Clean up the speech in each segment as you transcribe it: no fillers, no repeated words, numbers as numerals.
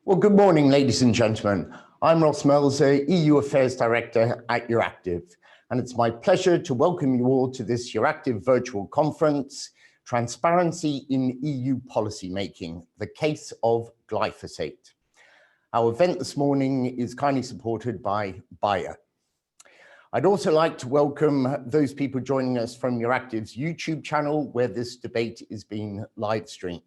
Well, good morning, ladies and gentlemen. I'm Ross Melzer, EU Affairs Director at Euractiv, and it's my pleasure to welcome you all to this Euractiv virtual conference, Transparency in EU Policymaking, the Case of Glyphosate. Our event this morning is kindly supported by Bayer. I'd also like to welcome those people joining us from Euractiv's YouTube channel, where this debate is being live streamed.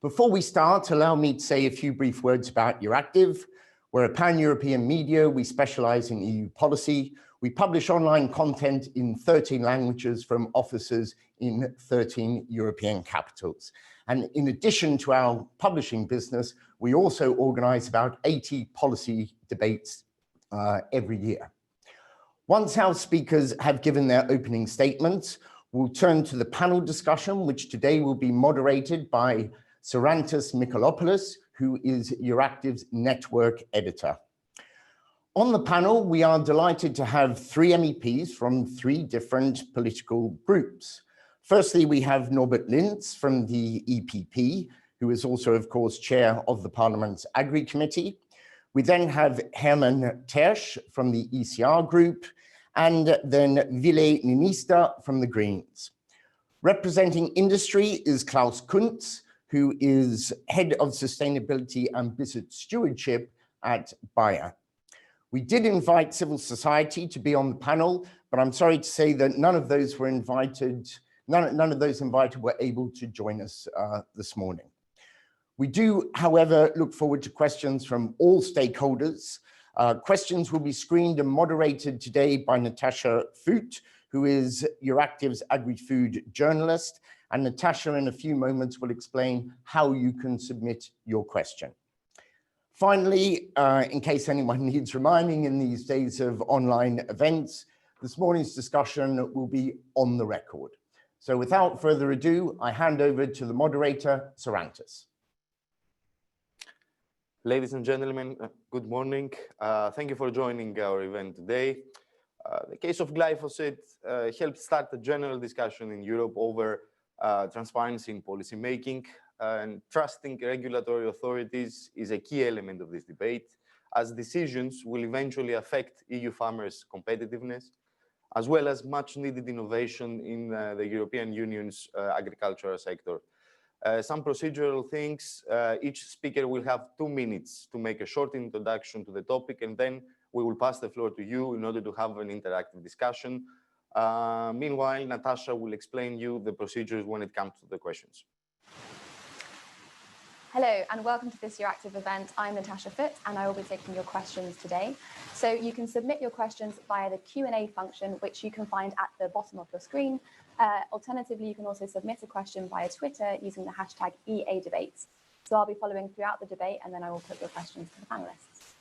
Before we start, allow me to say a few brief words about Euractiv. We're a pan-European media. We specialize in EU policy. We publish online content in 13 languages from offices in 13 European capitals. And in addition to our publishing business, we also organize about 80 policy debates every year. Once our speakers have given their opening statements, we'll turn to the panel discussion, which today will be moderated by Sarantis Mikolopoulos, who is Euractiv's network editor. On the panel, we are delighted to have three MEPs from three different political groups. Firstly, we have Norbert Linz from the EPP, who is also, of course, chair of the Parliament's Agri Committee. We then have Herman Tersch from the ECR group, and then Ville Niinistö from the Greens. Representing industry is Klaus Kuntz, who is Head of Sustainability and Business Stewardship at Bayer. We did invite civil society to be on the panel, but I'm sorry to say that none of those invited were able to join us this morning. We do, however, look forward to questions from all stakeholders. Questions will be screened and moderated today by Natasha Foot, who is Euractiv's agri-food journalist. And Natasha, in a few moments, will explain how you can submit your question. Finally, in case anyone needs reminding in these days of online events, this morning's discussion will be on the record. So without further ado, I hand over to the moderator, Sarantis. Ladies and gentlemen, good morning. Thank you for joining our event today. The case of glyphosate helped start a general discussion in Europe over transparency in policy making, and trusting regulatory authorities is a key element of this debate, as decisions will eventually affect EU farmers' competitiveness, as well as much needed innovation in the European Union's agricultural sector. Some procedural things. Each speaker will have 2 minutes to make a short introduction to the topic, and then we will pass the floor to you in order to have an interactive discussion. Meanwhile, Natasha will explain you the procedures when it comes to the questions. Hello and welcome to this Euractiv event. I'm Natasha Foot and I will be taking your questions today. So you can submit your questions via the Q&A function, which you can find at the bottom of your screen. Alternatively, you can also submit a question via Twitter using the hashtag EADebates. So I'll be following throughout the debate and then I will put your questions to the panelists.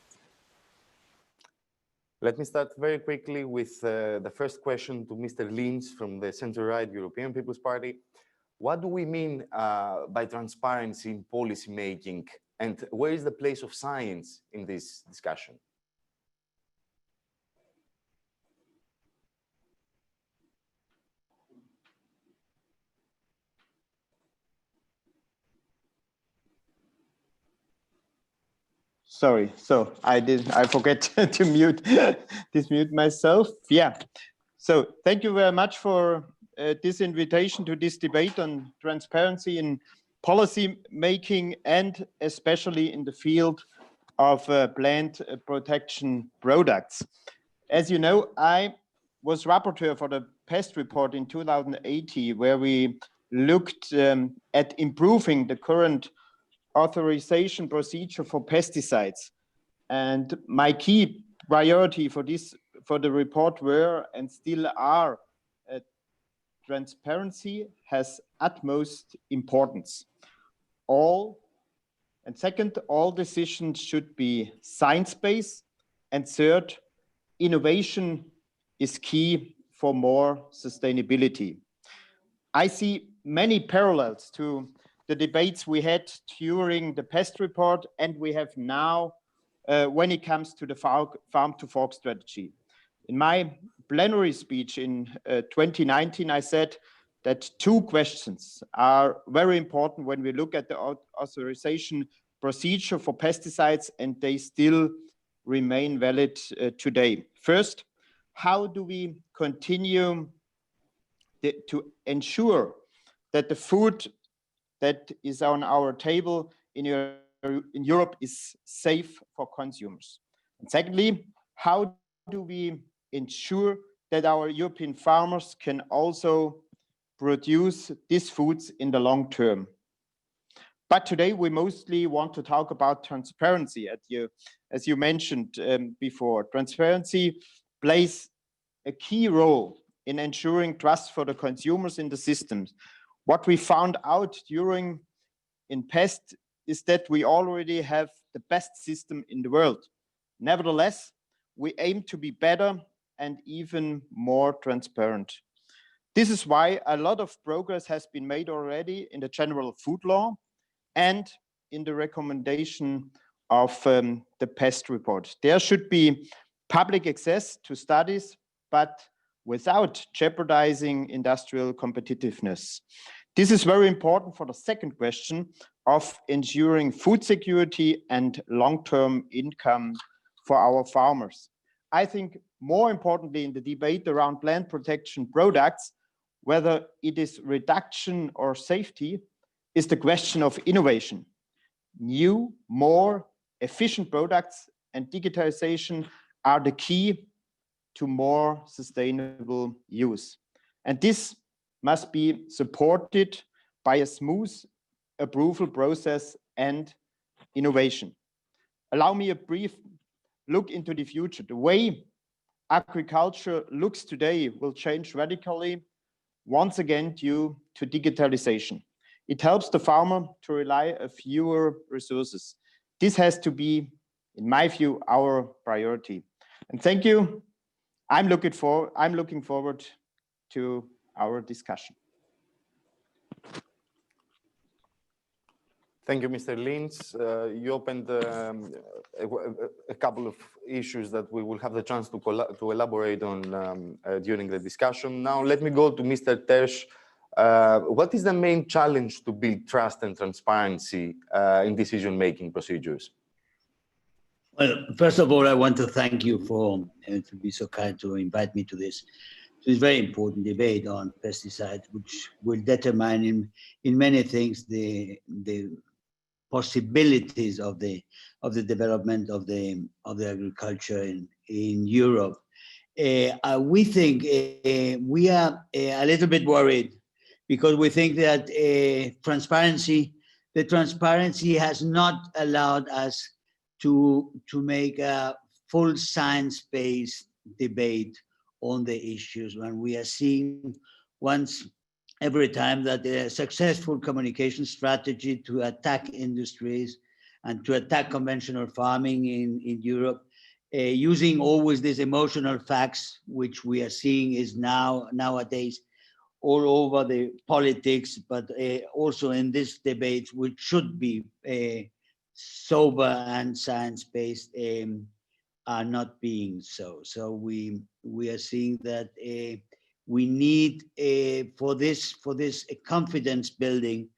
Let me start very quickly with the first question to Mr. Linz from the center-right European People's Party. What do we mean by transparency in policy making, and where is the place of science in this discussion? Sorry, so I forget to mute myself. Yeah, so thank you very much for this invitation to this debate on transparency in policy making, and especially in the field of plant protection products. As you know, I was rapporteur for the pest report in 2018, where we looked at improving the current authorization procedure for pesticides. And my key priority for the report were and still are transparency has utmost importance. Second, all decisions should be science-based. And third, innovation is key for more sustainability. I see many parallels to the debates we had during the pest report and we have now when it comes to the farm-to-fork strategy. In my plenary speech in 2019, I said that 2 questions are very important when we look at the authorization procedure for pesticides, and they still remain valid today. First, how do we continue to ensure that the food that is on our table in Europe is safe for consumers? And secondly, how do we ensure that our European farmers can also produce these foods in the long term? But today we mostly want to talk about transparency, as you mentioned before. Transparency plays a key role in ensuring trust for the consumers in the systems. What we found out in pest is that we already have the best system in the world. Nevertheless, we aim to be better and even more transparent. This is why a lot of progress has been made already in the general food law and in the recommendation of the pest report. There should be public access to studies, but without jeopardizing industrial competitiveness. This is very important for the second question of ensuring food security and long-term income for our farmers. I think more importantly in the debate around plant protection products, whether it is reduction or safety, is the question of innovation. New, more efficient products and digitalization are the key to more sustainable use. And this must be supported by a smooth approval process and innovation. Allow me a brief look into the future. The way agriculture looks today will change radically, once again due to digitalization. It helps the farmer to rely on fewer resources. This has to be, in my view, our priority. And thank you. I'm looking forward to our discussion. Thank you, Mr. Lynch. You opened a couple of issues that we will have the chance to elaborate on during the discussion. Now, let me go to Mr. Tersch. What is the main challenge to build trust and transparency in decision-making procedures? Well, first of all, I want to thank you for to be so kind to invite me to this very important debate on pesticides, which will determine in many things the possibilities of the development of the agriculture in Europe. We think we are a little bit worried because we think that the transparency has not allowed us to make a full science-based debate on the issues when we are seeing every time that a successful communication strategy to attack industries and to attack conventional farming in Europe, using always these emotional facts, which we are seeing is nowadays all over the politics, but also in this debate, which should be sober and science-based, are not being so. So we are seeing that we need for this confidence building,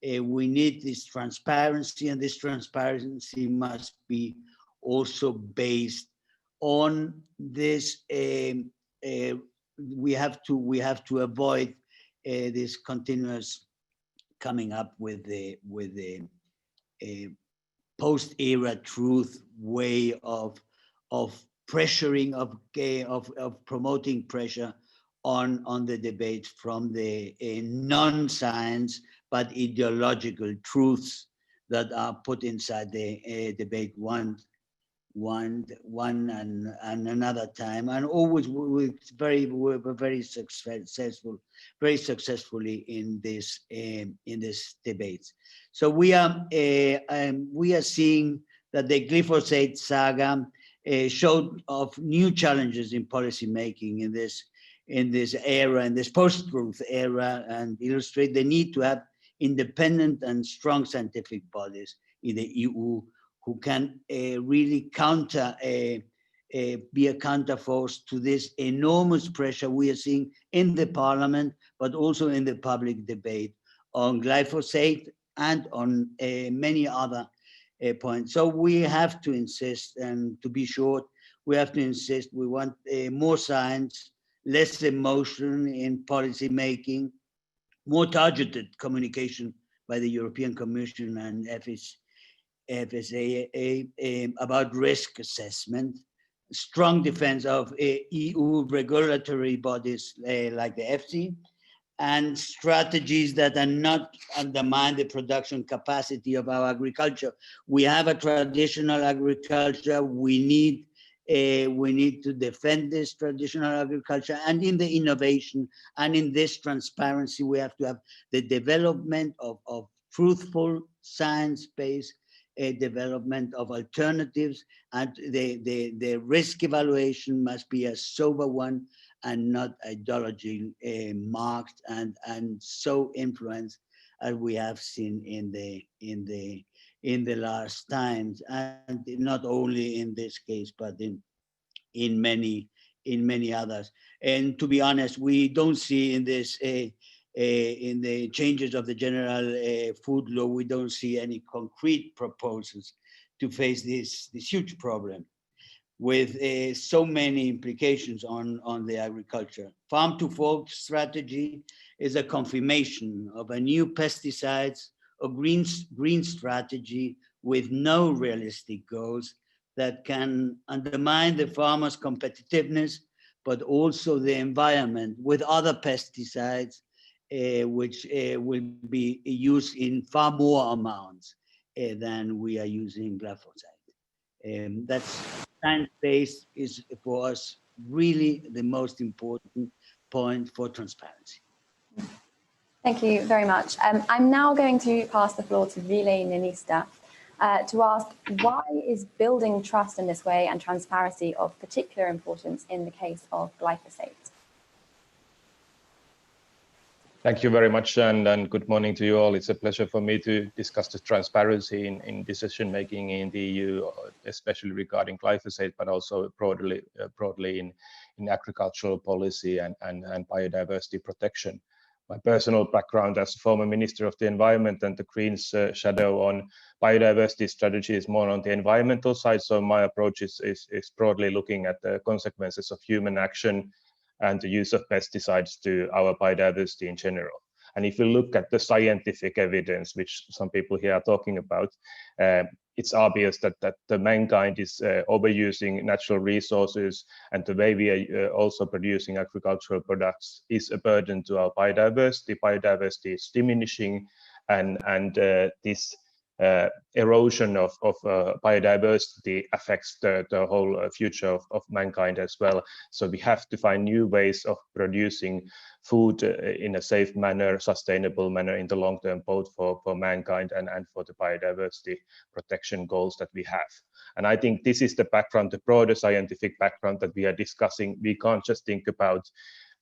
we need this transparency, and this transparency must be also based on this. We have to avoid this continuous coming up with the post-era truth way of pressuring of promoting pressure on the debate from the non-science but ideological truths that are put inside the debate one and another time, and always we're very successfully in this debates. So we are seeing that the glyphosate saga showed of new challenges in policy making in this era, in this post-truth era, and illustrate the need to have independent and strong scientific bodies in the EU who can really be a counterforce to this enormous pressure we are seeing in the parliament, but also in the public debate on glyphosate and on many other point. So we have to insist, and to be short, we have to insist. We want more science, less emotion in policy making, more targeted communication by the European Commission and FSA about risk assessment, strong defense of EU regulatory bodies like the EFSA, and strategies that are not undermine the production capacity of our agriculture. We have a traditional agriculture. We need to defend this traditional agriculture, and in the innovation and in this transparency, we have to have the development of truthful science-based development of alternatives, and the risk evaluation must be a sober one and not ideology marked and so influenced as we have seen in the last times, and not only in this case, but in many others. And to be honest, we don't see in this in the changes of the general food law, we don't see any concrete proposals to face this huge problem with so many implications on the agriculture. Farm to fork strategy is a confirmation of a new pesticides or green strategy with no realistic goals that can undermine the farmers' competitiveness, but also the environment with other pesticides, which will be used in far more amounts than we are using glyphosate. That's science-based is for us really the most important point for transparency. Thank you very much. I'm now going to pass the floor to Vile Ninista to ask, why is building trust in this way and transparency of particular importance in the case of glyphosate? Thank you very much, and good morning to you all. It's a pleasure for me to discuss the transparency in decision making in the EU, especially regarding glyphosate, but also broadly in agricultural policy and biodiversity protection. My personal background as former Minister of the Environment and the Greens shadow on biodiversity strategy is more on the environmental side, so my approach is broadly looking at the consequences of human action and the use of pesticides to our biodiversity in general. And if you look at the scientific evidence, which some people here are talking about, it's obvious that the mankind is overusing natural resources, and the way we are also producing agricultural products is a burden to our biodiversity. Biodiversity is diminishing, and this erosion of biodiversity affects the whole future of mankind as well. So we have to find new ways of producing food in a safe manner, sustainable manner in the long term, both for mankind and for the biodiversity protection goals that we have. And I think this is the background, the broader scientific background that we are discussing. We can't just think about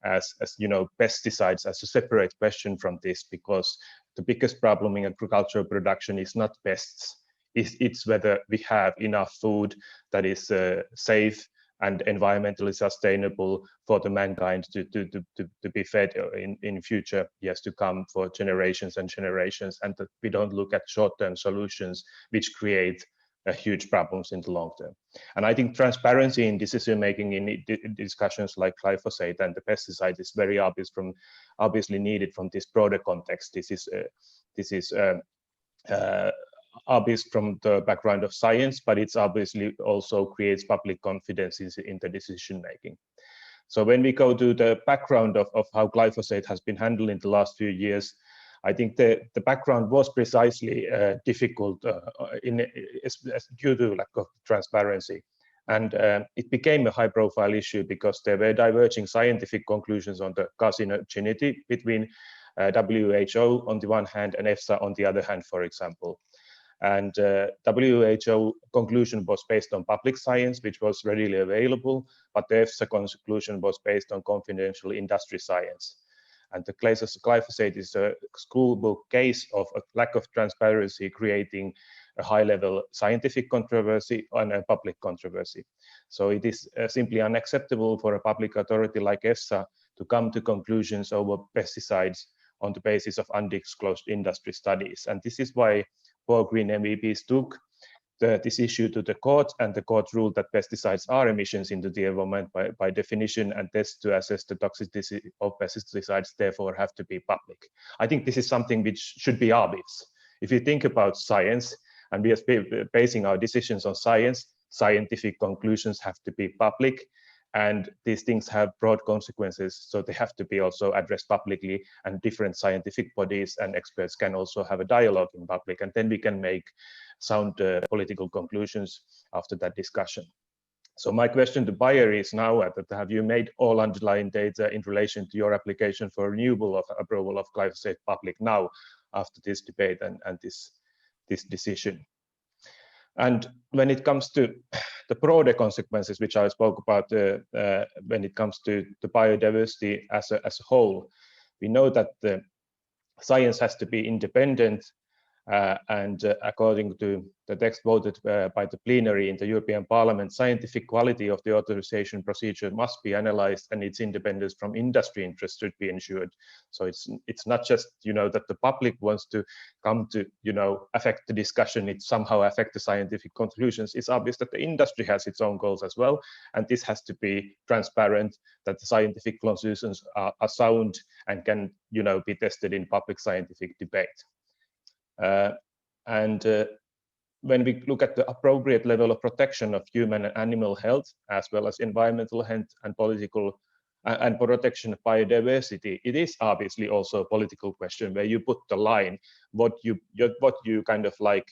as you know, pesticides as a separate question from this, because the biggest problem in agricultural production is not pests. It's whether we have enough food that is safe and environmentally sustainable for the mankind to be fed in future years to come for generations and generations, and that we don't look at short-term solutions which create huge problems in the long term. And I think transparency in decision making in discussions like glyphosate and the pesticide is very obviously needed from this broader context. This is obvious from the background of science, but it's obviously also creates public confidence in the decision making. So when we go to the background of how glyphosate has been handled in the last few years, I think the background was precisely difficult due to lack of transparency. And it became a high-profile issue because there were diverging scientific conclusions on the carcinogenity between WHO on the one hand and EFSA on the other hand, for example. And WHO conclusion was based on public science, which was readily available, but the EFSA conclusion was based on confidential industry science. And the glyphosate is a schoolbook case of a lack of transparency, creating a high-level scientific controversy and a public controversy. So it is simply unacceptable for a public authority like EFSA to come to conclusions over pesticides on the basis of undisclosed industry studies. And this is why 4 Green MEPs took this issue to the court, and the court ruled that pesticides are emissions into the environment by definition, and tests to assess the toxicity of pesticides therefore have to be public. I think this is something which should be obvious. If you think about science, and we are basing our decisions on science, scientific conclusions have to be public, and these things have broad consequences, so they have to be also addressed publicly, and different scientific bodies and experts can also have a dialogue in public, and then we can make sound political conclusions after that discussion. So my question to Bayer is now, have you made all underlying data in relation to your application for renewal of approval of glyphosate public now after this debate and this decision? And when it comes to the broader consequences, which I spoke about when it comes to the biodiversity as a whole, we know that the science has to be independent, and according to the text voted by the plenary in the European Parliament, scientific quality of the authorization procedure must be analyzed, and its independence from industry interests should be ensured. So it's not just, you know, that the public wants to come to, you know, affect the discussion, it somehow affect the scientific conclusions. It's obvious that the industry has its own goals as well, and this has to be transparent, that the scientific conclusions are sound and can, you know, be tested in public scientific debate. When we look at the appropriate level of protection of human and animal health, as well as environmental health and political and protection of biodiversity, it is obviously also a political question where you put the line, what you kind of like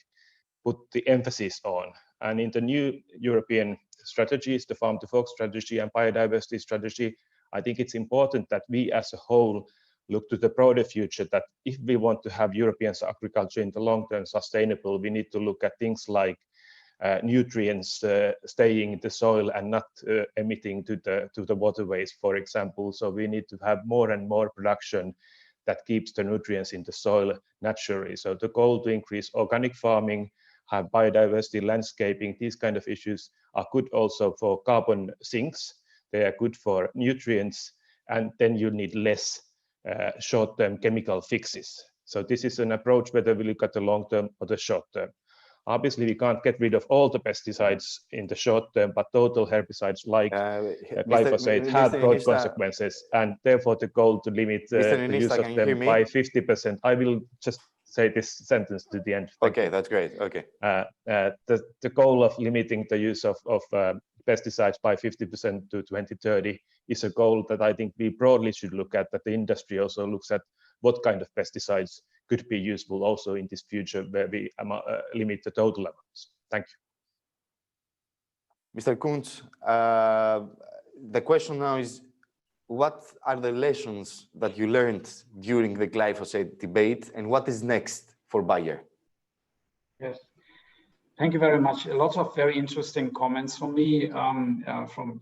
put the emphasis on. And in the new European strategies, the Farm to Fork strategy and biodiversity strategy, I think it's important that we as a whole look to the broader future, that if we want to have European agriculture in the long term sustainable, we need to look at things like nutrients staying in the soil and not emitting to the waterways, for example. So we need to have more and more production that keeps the nutrients in the soil naturally. So the goal to increase organic farming, have biodiversity, landscaping, these kind of issues are good also for carbon sinks. They are good for nutrients, and then you need less short-term chemical fixes. So this is an approach whether we look at the long-term or the short-term. Obviously, we can't get rid of all the pesticides in the short term, but total herbicides like glyphosate have broad consequences, and therefore the goal to limit the use of them by 50%. I will just say this sentence to the end. Okay, that's great. Okay. The goal of limiting the use of pesticides by 50% to 2030 is a goal that I think we broadly should look at, that the industry also looks at what kind of pesticides could be useful also in this future where we limit the total amounts. Thank you. Mr. Kuntz, the question now is, what are the lessons that you learned during the glyphosate debate, and what is next for Bayer? Yes. Thank you very much. A lot of very interesting comments from me, from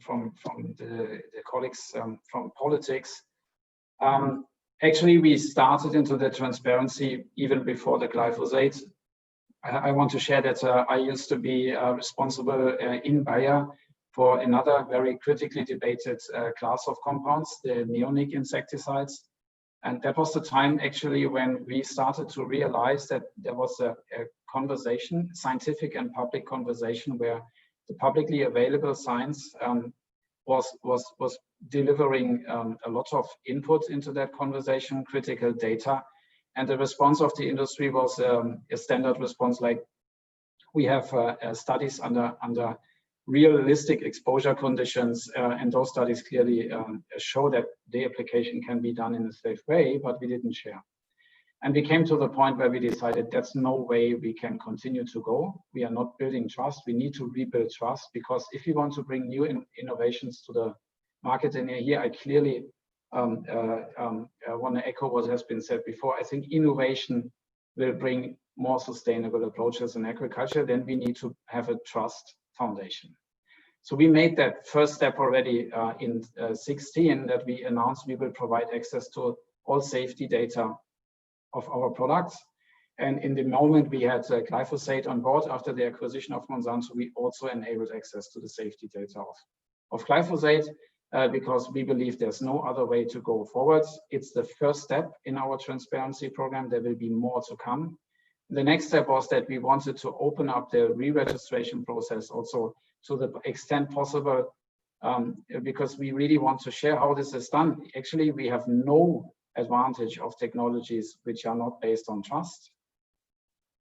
the colleagues from politics. Actually, we started into the transparency even before the glyphosate. I want to share that I used to be responsible in Bayer for another very critically debated class of compounds, the neonic insecticides. And that was the time actually when we started to realize that there was a conversation, scientific and public conversation, where the publicly available science was delivering a lot of input into that conversation, critical data. And the response of the industry was a standard response, like we have studies under realistic exposure conditions, and those studies clearly show that the application can be done in a safe way, but we didn't share. And we came to the point where we decided that's no way we can continue to go. We are not building trust. We need to rebuild trust, because if you want to bring new innovations to the market, and here I clearly want to echo what has been said before. I think innovation will bring more sustainable approaches in agriculture. Then we need to have a trust foundation. So we made that first step already in 2016, that we announced we will provide access to all safety data of our products. And in the moment we had glyphosate on board after the acquisition of Monsanto, we also enabled access to the safety data of glyphosate, because we believe there's no other way to go forward. It's the first step in our transparency program. There will be more to come. The next step was that we wanted to open up the re-registration process also to the extent possible, because we really want to share how this is done. Actually, we have no advantage of technologies which are not based on trust.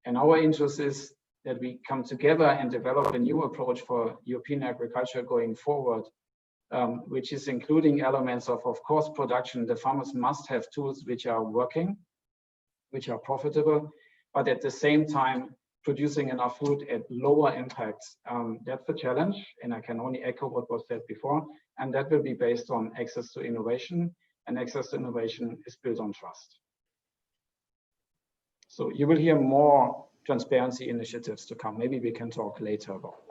And our interest is that we come together and develop a new approach for European agriculture going forward, which is including elements of course, production. The farmers must have tools which are working, which are profitable, but at the same time, producing enough food at lower impacts. That's the challenge, and I can only echo what was said before, and that will be based on access to innovation, and access to innovation is built on trust. So you will hear more transparency initiatives to come. Maybe we can talk later about.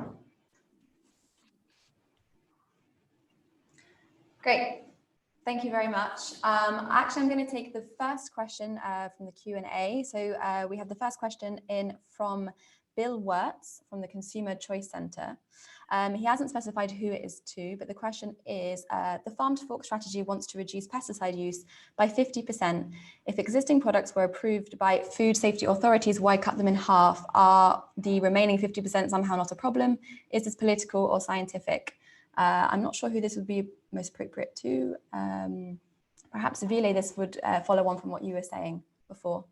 Great. Thank you very much. Actually, I'm going to take the first question from the Q&A. So we have the first question in from Bill Wirtz from the Consumer Choice Centre. He hasn't specified who it is to, but the question is, the farm to fork strategy wants to reduce pesticide use by 50%. If existing products were approved by food safety authorities, why cut them in half? Are the remaining 50% somehow not a problem? Is this political or scientific? I'm not sure who this would be most appropriate to. Perhaps Ville, this would follow on from what you were saying before.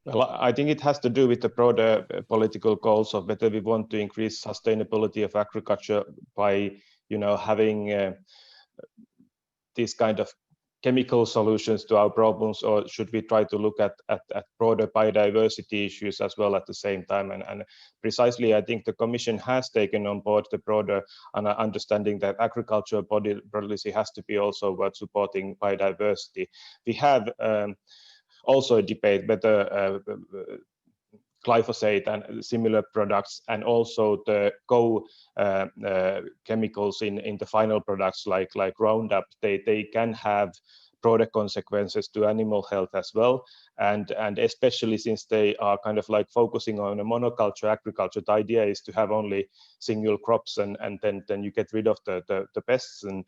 Well, I think it has to do with the broader political goals of whether we want to increase sustainability of agriculture by, having these kind of chemical solutions to our problems, or should we try to look at broader biodiversity issues as well at the same time? And precisely, I think the Commission has taken on board the broader understanding that agricultural policy has to be also about supporting biodiversity. We have also a debate whether glyphosate and similar products, and also the chemicals in the final products like Roundup, they can have broader consequences to animal health as well, and especially since they are kind of like focusing on a monoculture agriculture. The idea is to have only single crops, and then you get rid of the pests and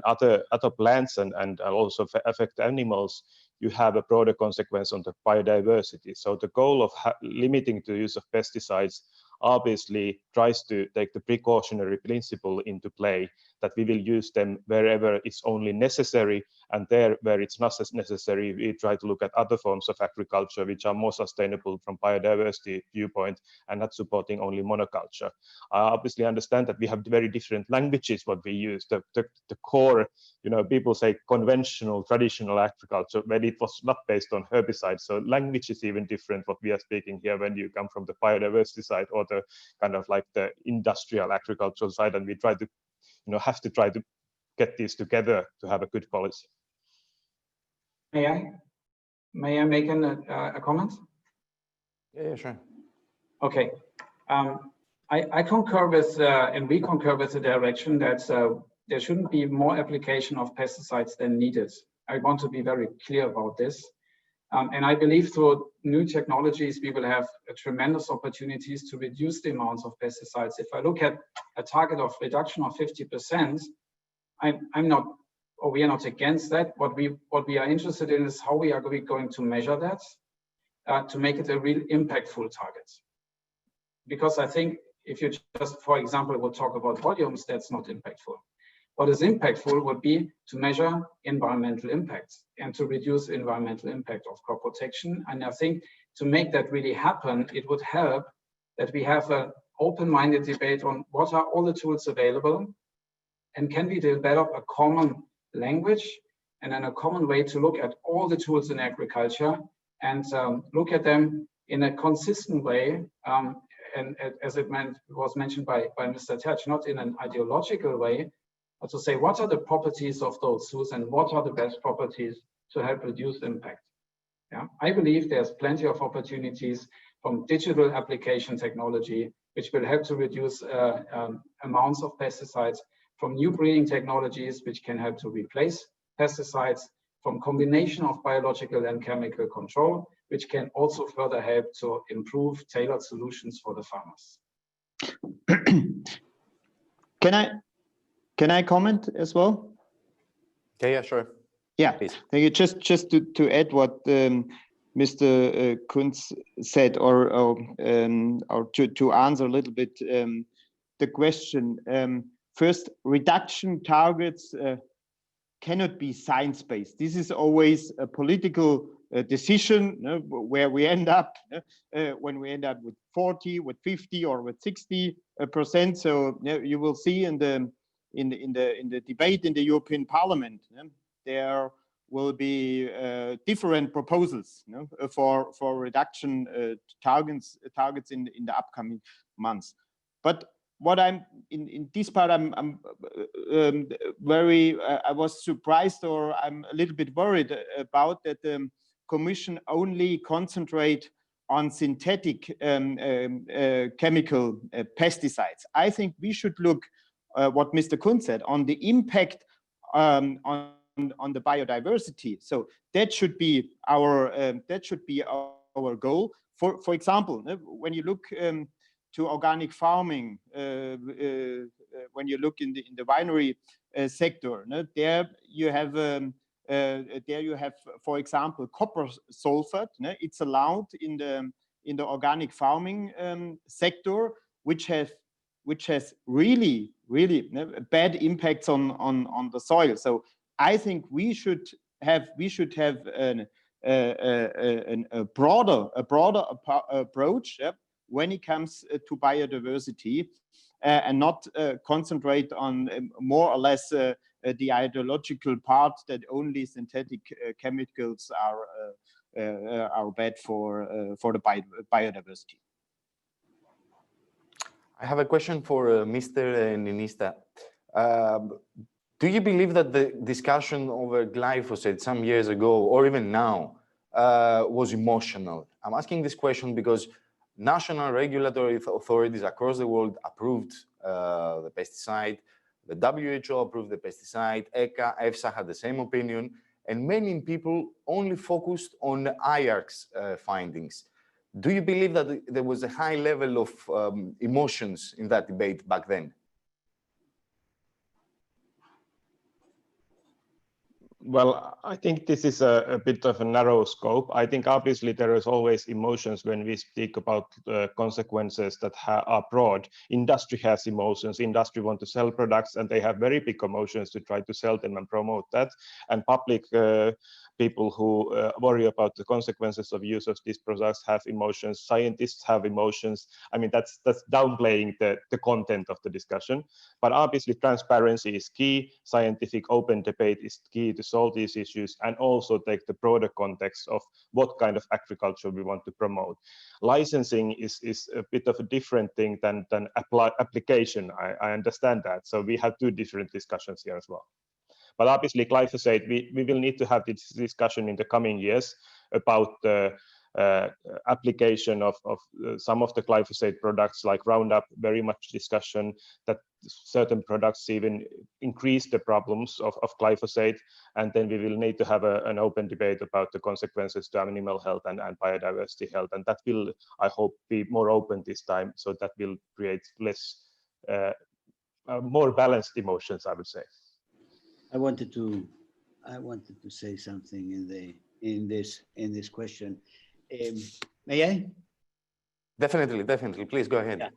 other plants and also affect animals. You have a broader consequence on the biodiversity. So the goal of limiting the use of pesticides obviously tries to take the precautionary principle into play, that we will use them wherever it's only necessary, and there where it's not necessary, we try to look at other forms of agriculture which are more sustainable from biodiversity viewpoint and not supporting only monoculture. I obviously understand that we have very different languages what we use. The core, people say conventional, traditional agriculture, when it was not based on herbicides. So language is even different what we are speaking here when you come from the biodiversity side or the kind of like the industrial agricultural side, and we try to have to try to get these together to have a good policy. May I make a comment? Yeah, sure. Okay. I concur with, and we concur with the direction that there shouldn't be more application of pesticides than needed. I want to be very clear about this. And I believe through new technologies, we will have tremendous opportunities to reduce the amounts of pesticides. If I look at a target of reduction of 50%, I'm not, or we are not against that. What we are interested in is how we are going to measure that to make it a real impactful target. Because I think if you just, for example, will talk about volumes, that's not impactful. What is impactful would be to measure environmental impacts and to reduce environmental impact of crop protection. And I think to make that really happen, it would help that we have an open-minded debate on what are all the tools available, and can we develop a common language and then a common way to look at all the tools in agriculture and look at them in a consistent way. And as it was mentioned by Mr. Tertsch, not in an ideological way, but to say what are the properties of those tools and what are the best properties to help reduce impact. Yeah, I believe there's plenty of opportunities from digital application technology, which will help to reduce amounts of pesticides, from new breeding technologies, which can help to replace pesticides, from combination of biological and chemical control, which can also further help to improve tailored solutions for the farmers. Can I comment as well? Okay, yeah, sure. Yeah, Please. thank you. Just to add what Mr. Kunz said, or to answer a little bit the question. First, reduction targets cannot be science-based. This is always a political decision where we end up when we end up with 40, with 50, or with 60%. So you will see in the debate in the European Parliament, there will be different proposals for reduction targets in the upcoming months. But what I'm in this part, I'm very I was surprised, or I'm a little bit worried about that the Commission only concentrate on synthetic chemical pesticides. I think we should look what Mr. Kunz said on the impact on the biodiversity. So that should be our goal. For example, when you look to organic farming, when you look in the winery sector, there you have for example copper sulfate. It's allowed in the organic farming sector, which has really bad impacts on the soil. So I think we should have a broader approach when it comes to biodiversity, and not concentrate on more or less the ideological part that only synthetic chemicals are bad for the biodiversity. I have a question for Mr. Ninista. Do you believe that the discussion over glyphosate some years ago, or even now, was emotional? I'm asking this question because national regulatory authorities across the world approved the pesticide, the WHO approved the pesticide, EFSA had the same opinion, and many people only focused on IARC's findings. Do you believe that there was a high level of emotions in that debate back then? Well, I think this is a bit of a narrow scope. I think obviously there is always emotions when we speak about consequences that are broad. Industry has emotions. Industry want to sell products, and they have very big emotions to try to sell them and promote that. And public people who worry about the consequences of use of these products have emotions. Scientists have emotions. I mean, that's downplaying the content of the discussion. But obviously, transparency is key. Scientific open debate is key to solve these issues, and also take the broader context of what kind of agriculture we want to promote. Licensing is a bit of a different thing than application. I understand that. So we have two different discussions here as well. But obviously, glyphosate, we will need to have this discussion in the coming years about the application of some of the glyphosate products like Roundup. Very much discussion that certain products even increase the problems of glyphosate. And then we will need to have an open debate about the consequences to animal health and biodiversity health. And that will, I hope, be more open this time. So that will create less, more balanced emotions, I would say. I wanted to say something in this question. May I? Definitely. Please go ahead.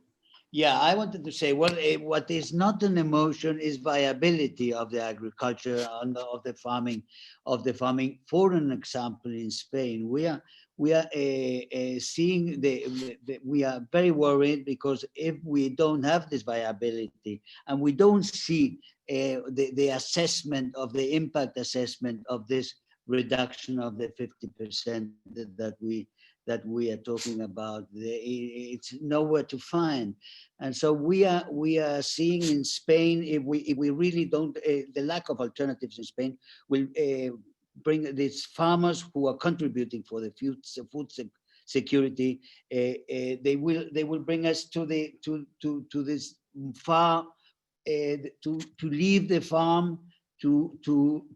Yeah, I wanted to say, well, what is not an emotion is viability of the agriculture and of the farming. For an example, in Spain, we are seeing we are very worried because if we don't have this viability and we don't see the assessment of the impact assessment of this reduction of the 50% that we are talking about, it's nowhere to find. And so we are seeing in Spain, if we really don't, the lack of alternatives in Spain will bring these farmers who are contributing for the food security. They will bring us to this far to leave the farm, to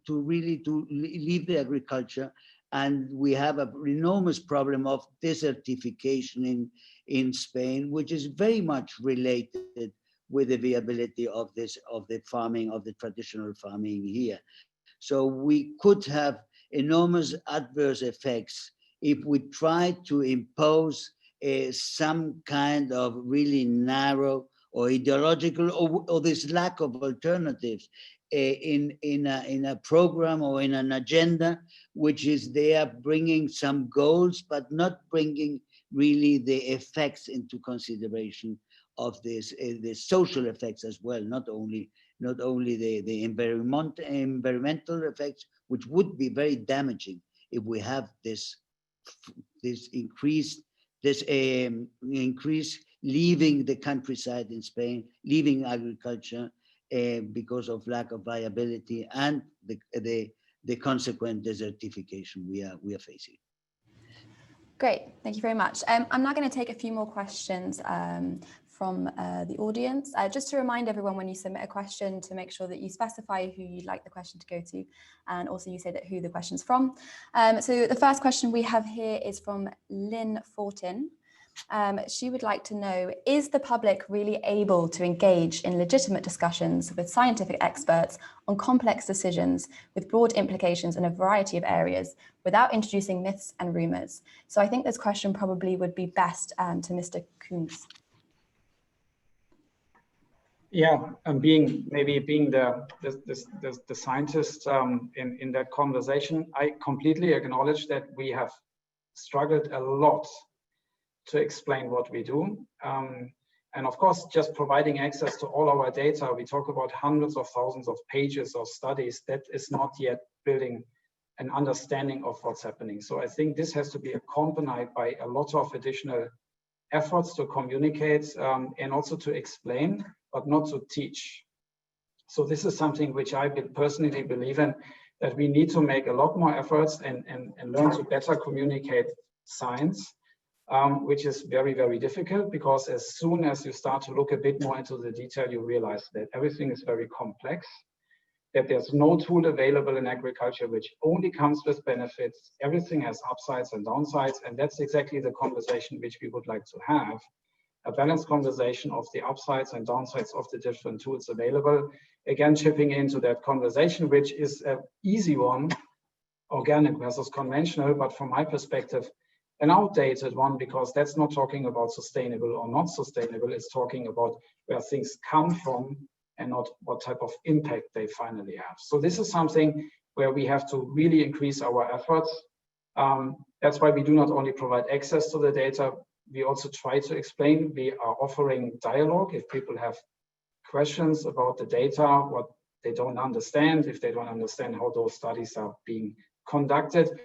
really leave the agriculture. And we have an enormous problem of desertification in Spain, which is very much related with the viability of the farming, of the traditional farming here. So we could have enormous adverse effects if we try to impose some kind of really narrow or ideological or this lack of alternatives in a program or in an agenda, which is there bringing some goals, but not bringing really the effects into consideration of this, the social effects as well, not only the environmental effects, which would be very damaging if we have this increase leaving the countryside in Spain, leaving agriculture because of lack of viability and the consequent desertification we are facing. Great, thank you very much. I'm now going to take a few more questions from the audience. Just to remind everyone, when you submit a question, to make sure that you specify who you'd like the question to go to, and also you say that who the question's from. So the first question we have here is from Lynn Fortin. She would like to know, is the public really able to engage in legitimate discussions with scientific experts on complex decisions with broad implications in a variety of areas without introducing myths and rumors? So I think this question probably would be best to Mr. Kunz. Yeah, and being the scientist in that conversation, I completely acknowledge that we have struggled a lot to explain what we do. And of course, just providing access to all our data, we talk about hundreds of thousands of pages of studies, that is not yet building an understanding of what's happening. So I think this has to be accompanied by a lot of additional efforts to communicate and also to explain, but not to teach. So this is something which I personally believe in, that we need to make a lot more efforts and learn to better communicate science. Which is very, very difficult, because as soon as you start to look a bit more into the detail, you realize that everything is very complex, that there's no tool available in agriculture which only comes with benefits. Everything has upsides and downsides, and that's exactly the conversation which we would like to have, a balanced conversation of the upsides and downsides of the different tools available. Again, chipping into that conversation, which is an easy one, organic versus conventional, but from my perspective, an outdated one, because that's not talking about sustainable or not sustainable. It's talking about where things come from and not what type of impact they finally have. So this is something where we have to really increase our efforts. That's why we do not only provide access to the data, we also try to explain. We are offering dialogue if people have questions about the data, what they don't understand, if they don't understand how those studies are being conducted.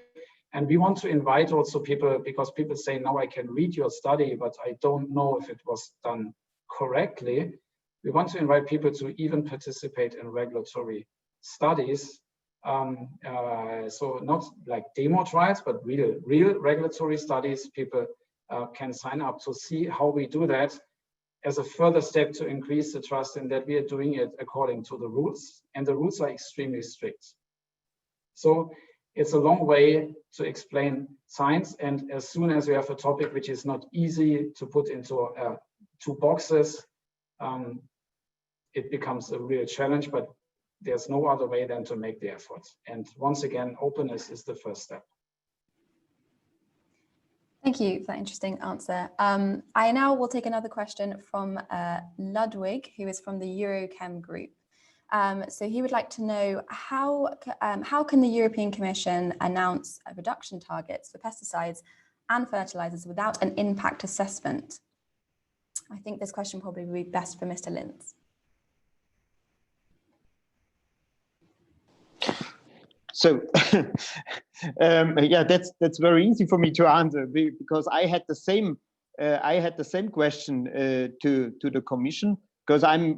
And we want to invite also people, because people say, now I can read your study, but I don't know if it was done correctly. We want to invite people to even participate in regulatory studies. So not like demo trials, but real regulatory studies. People can sign up to see how we do that as a further step to increase the trust in that we are doing it according to the rules. And the rules are extremely strict. So it's a long way to explain science, and as soon as we have a topic which is not easy to put into two boxes, it becomes a real challenge, but there's no other way than to make the effort. And once again, openness is the first step. Thank you for that interesting answer. I now will take another question from Ludwig, who is from the Eurochem group. So he would like to know how can the European Commission announce reduction targets for pesticides and fertilizers without an impact assessment? I think this question probably would be best for Mr. Linz. So, yeah, that's very easy for me to answer, because I had the same question to the Commission, because I'm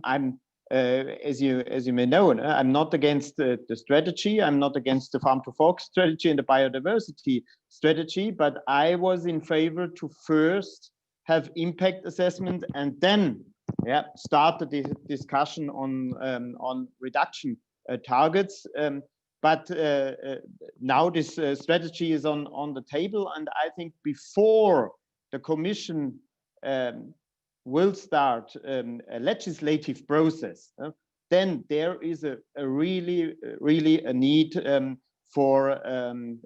as you may know, I'm not against the strategy. I'm not against the farm to fork strategy and the biodiversity strategy, but I was in favor to first have impact assessment and then start the discussion on reduction targets. But now this strategy is on the table, and I think before the Commission will start a legislative process then there is a really a need for an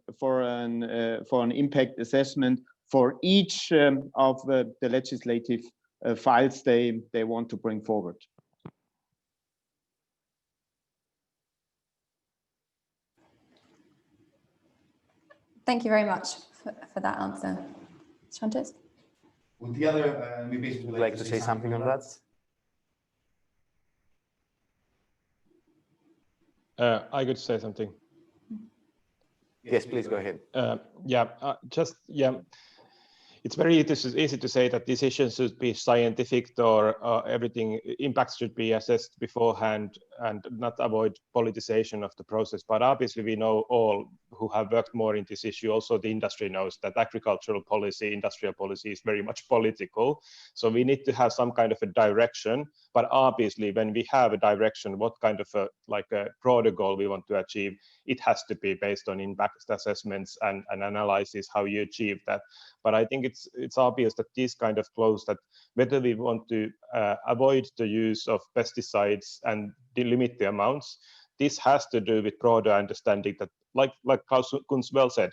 impact assessment for each of the legislative files they want to bring forward. Thank you very much for that answer. Chantis? Would the other MEPs would like to say something on that? I could say something. Yes, please go ahead. It's very easy to say that decisions should be scientific, or everything impacts should be assessed beforehand and not avoid politicization of the process. But obviously, we know all who have worked more in this issue, also the industry knows that agricultural policy, industrial policy is very much political. So we need to have some kind of a direction. But obviously, when we have a direction, what kind of a broader goal we want to achieve, it has to be based on impact assessments and analysis how you achieve that. But I think it's obvious that these kind of clauses, that whether we want to avoid the use of pesticides and limit the amounts, this has to do with broader understanding that, like Kunz well said,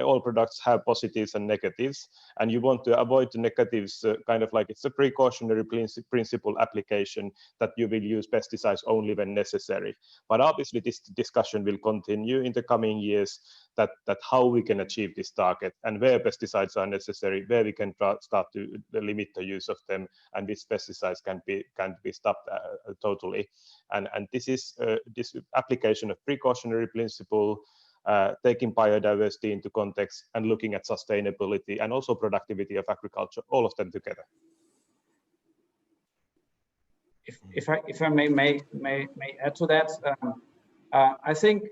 all products have positives and negatives, and you want to avoid the negatives, kind of like it's a precautionary principle application that you will use pesticides only when necessary. But obviously this discussion will continue in the coming years, that how we can achieve this target and where pesticides are necessary, where we can start to limit the use of them, and which pesticides can be stopped totally. And this is this application of precautionary principle, taking biodiversity into context and looking at sustainability and also productivity of agriculture, all of them together. If I may add to that, I think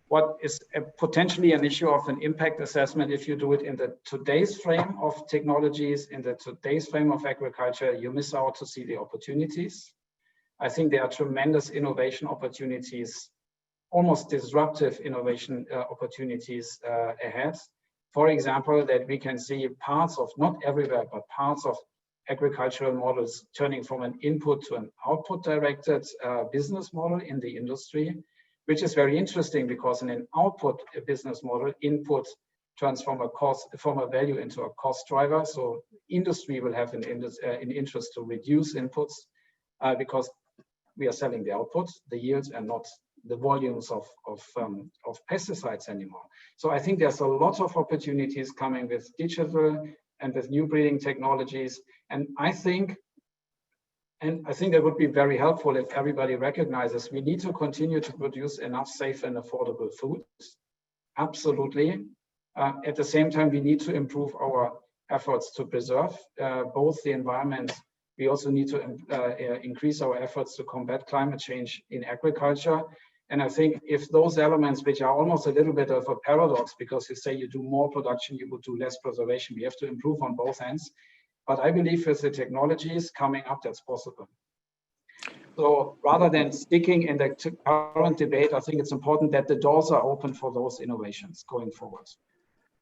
what is potentially an issue of an impact assessment, if you do it in the today's frame of technologies, in the today's frame of agriculture, you miss out to see the opportunities. I think there are tremendous innovation opportunities, almost disruptive innovation opportunities ahead. For example, that we can see parts of, not everywhere, but parts of agricultural models turning from an input to an output directed business model in the industry, which is very interesting because in an output business model, input turns from a value into a cost driver. So industry will have an interest to reduce inputs because we are selling the output, the yields, and not the volumes of pesticides anymore. So I think there's a lot of opportunities coming with digital and with new breeding technologies. And I think that would be very helpful if everybody recognizes we need to continue to produce enough safe and affordable foods. Absolutely. At the same time, we need to improve our efforts to preserve both the environment. We also need to increase our efforts to combat climate change in agriculture. And I think if those elements, which are almost a little bit of a paradox, because you say you do more production, you would do less preservation, we have to improve on both ends. But I believe with the technologies coming up, that's possible. So rather than sticking in the current debate, I think it's important that the doors are open for those innovations going forward.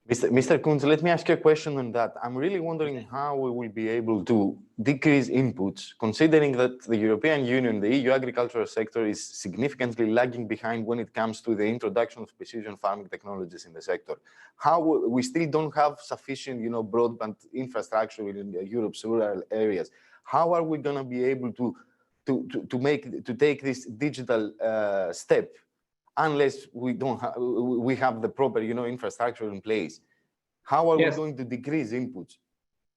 Mr. Kunz, let me ask you a question on that. I'm really wondering how we will be able to decrease inputs, considering that the European Union, the EU agricultural sector is significantly lagging behind when it comes to the introduction of precision farming technologies in the sector. How we still don't have sufficient, broadband infrastructure in Europe's rural areas. How are we going to be able to take this digital step? Unless we have the proper, infrastructure in place. How are we going to decrease inputs?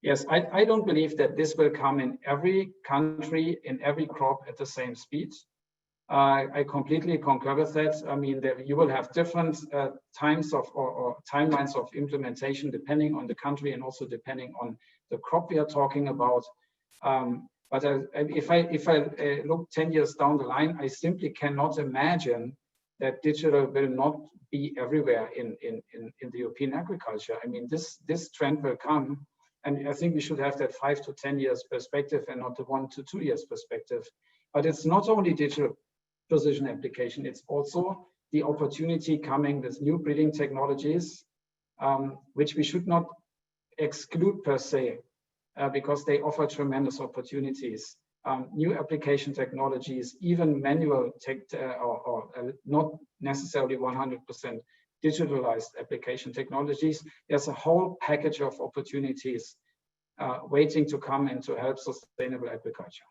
Yes, I don't believe that this will come in every country, in every crop at the same speed. I completely concur with that. I mean, you will have different times or timelines of implementation depending on the country and also depending on the crop we are talking about. But if I look 10 years down the line, I simply cannot imagine that digital will not be everywhere in the European agriculture. I mean, this trend will come, and I think we should have that 5 to 10 years perspective and not the 1 to 2 years perspective. But it's not only digital precision application, it's also the opportunity coming with new breeding technologies, which we should not exclude per se, because they offer tremendous opportunities. new application technologies, even manual or not necessarily 100% digitalized application technologies. There's a whole package of opportunities waiting to come and to help sustainable agriculture.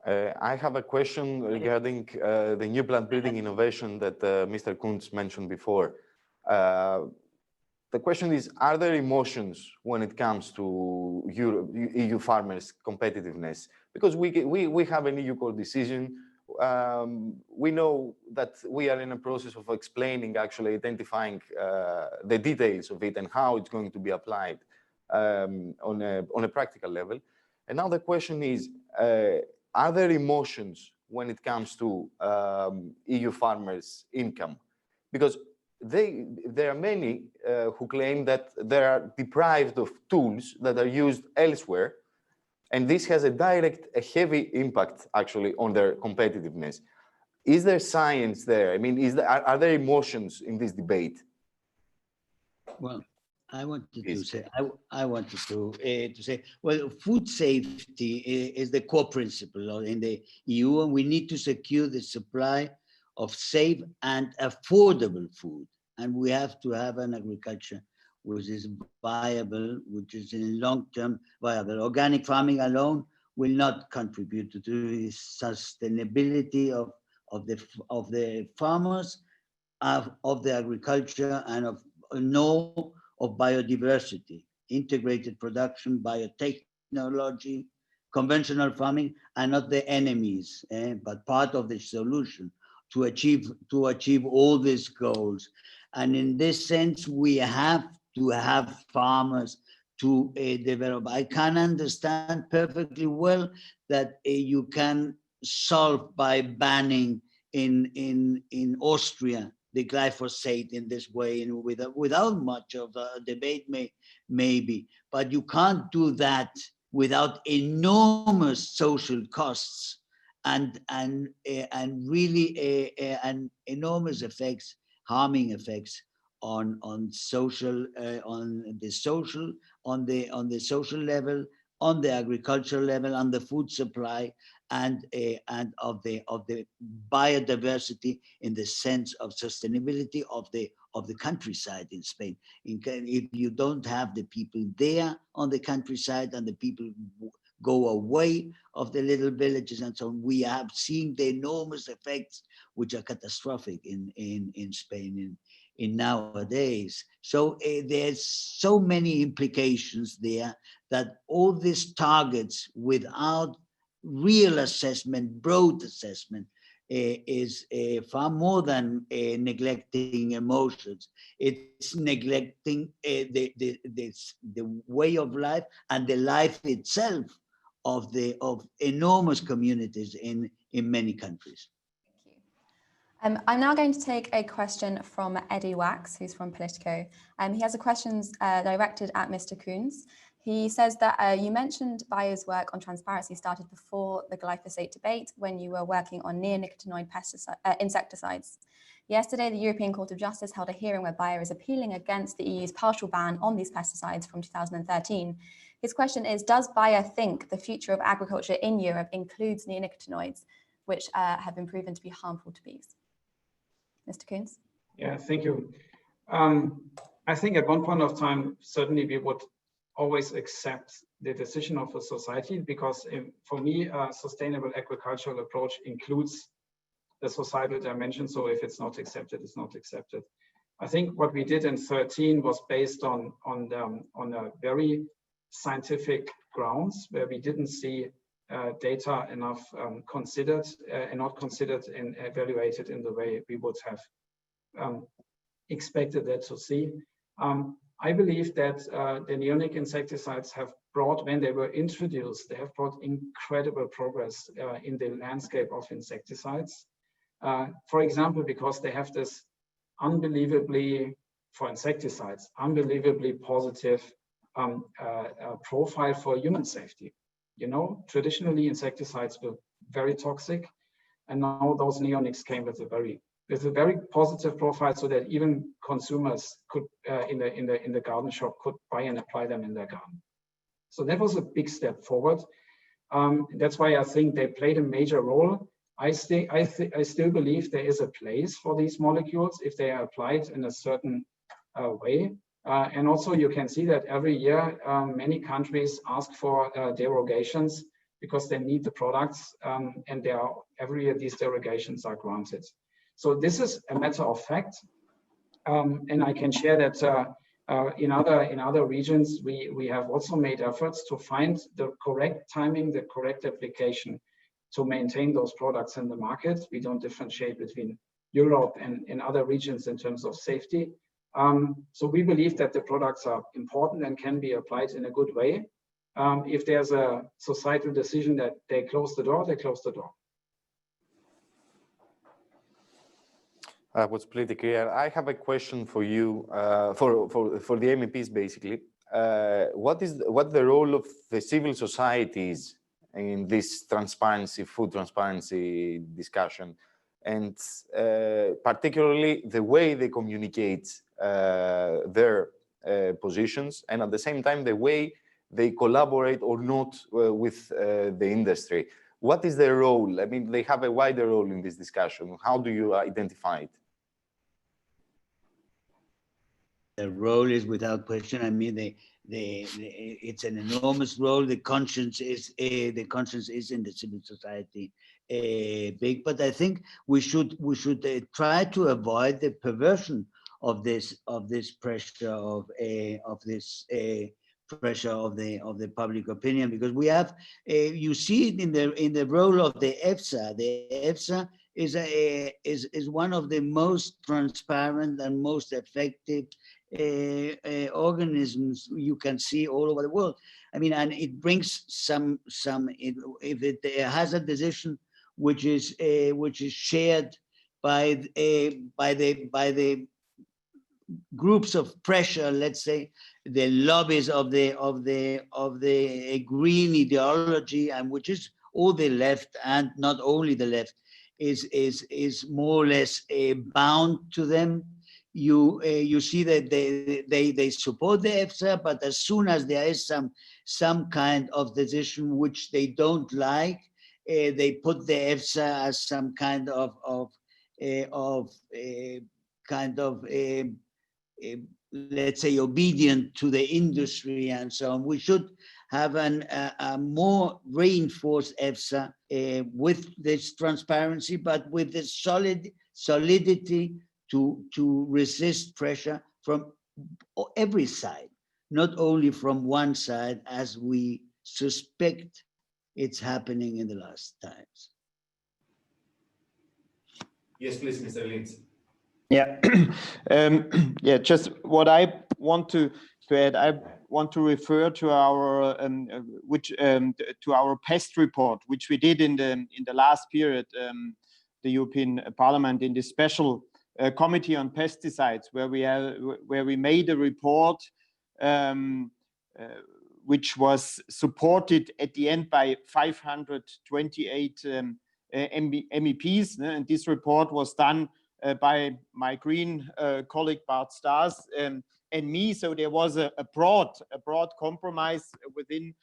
I have a question regarding the new plant breeding innovation that Mr. Kuntz mentioned before. The question is, are there emotions when it comes to EU farmers' competitiveness? Because we have an EU court decision. We know that we are in a process of explaining, actually identifying the details of it and how it's going to be applied on a practical level. And now the question is, are there emotions when it comes to EU farmers' income? Because there are many who claim that they are deprived of tools that are used elsewhere, and this has a heavy impact actually on their competitiveness. Is there science there? I mean, are there emotions in this debate? Well, I wanted to say, well, food safety is the core principle in the EU, and we need to secure the supply of safe and affordable food. And we have to have an agriculture which is viable, which is in long-term viable. Organic farming alone will not contribute to the sustainability of the farmers, of the agriculture, and of biodiversity, integrated production, biotechnology, conventional farming are not the enemies, but part of the solution to achieve all these goals. And in this sense, we have to have farmers to develop. I can understand perfectly well that you can solve by banning in Austria the glyphosate in this way, and without much of a debate, maybe, but you can't do that without enormous social costs and really and enormous effects, harming effects on the social level, on the agricultural level, on the food supply, and of the biodiversity in the sense of sustainability of the countryside in Spain. If you don't have the people there on the countryside and the people go away of the little villages and so on, we have seen the enormous effects which are catastrophic in Spain in nowadays. So there's so many implications there that all these targets without real assessment, broad assessment, is far more than neglecting emotions. It's neglecting the way of life and the life itself of enormous communities in many countries. Thank you. I'm now going to take a question from Eddie Wax, who's from Politico. He has a question directed at Mr. Kuntz. He says that you mentioned Bayer's work on transparency started before the glyphosate debate when you were working on neonicotinoid insecticides. Yesterday, the European Court of Justice held a hearing where Bayer is appealing against the EU's partial ban on these pesticides from 2013. His question is, does Bayer think the future of agriculture in Europe includes neonicotinoids, which have been proven to be harmful to bees? Mr. Kuntz? Yeah, thank you. I think at one point of time, certainly we would always accept the decision of a society, because for me, a sustainable agricultural approach includes the societal dimension. So if it's not accepted, it's not accepted. I think what we did in 2013 was based on a very scientific grounds, where we didn't see data enough considered and not considered and evaluated in the way we would have expected that to see. I believe that the neonic insecticides have brought, when they were introduced, they have brought incredible progress in the landscape of insecticides. For example, because they have this unbelievably, for insecticides, unbelievably positive profile for human safety. You know, traditionally insecticides were very toxic, and now those neonics came with a very positive profile, so that even consumers could in the garden shop could buy and apply them in their garden. So that was a big step forward. That's why I think they played a major role. I still believe there is a place for these molecules if they are applied in a certain way. And also you can see that every year many countries ask for derogations because they need the products, and every year these derogations are granted. So this is a matter of fact, and I can share that in other regions we have also made efforts to find the correct timing, the correct application to maintain those products in the market. We don't differentiate between Europe and other regions in terms of safety. So we believe that the products are important and can be applied in a good way. If there's a societal decision that they close the door, they close the door. What's pretty clear. I have a question for you, for the MEPs basically. What the role of the civil societies in this transparency, food transparency discussion, and particularly the way they communicate their positions, and at the same time the way they collaborate or not with the industry. What is their role? I mean, they have a wider role in this discussion. How do you identify it? The role is without question. I mean, it's an enormous role. The conscience is in the civil society big, but I think we should try to avoid the perversion of this pressure of the public opinion, because we have you see it in the role of the EFSA. The EFSA is one of the most transparent and most effective organisms you can see all over the world. I mean, and it brings if it has a decision which is shared by the groups of pressure, let's say the lobbies of the green ideology, and which is all the left and not only the left, is more or less bound to them. You see that they support the EFSA, but as soon as there is some kind of decision which they don't like, they put the EFSA as some kind of let's say obedient to the industry and so on. We should have a more reinforced EFSA with this transparency, but with the solidity to resist pressure from every side, not only from one side, as we suspect it's happening in the last times. Yes, please, Mr. Linz. Yeah, yeah. Just what I want to add, I want to refer to our to our pest report, which we did in the last period, the European Parliament in this special committee on pesticides, where we made a report which was supported at the end by 528 MEPs, and this report was done by my green colleague Bart Staes and me. So there was a broad compromise within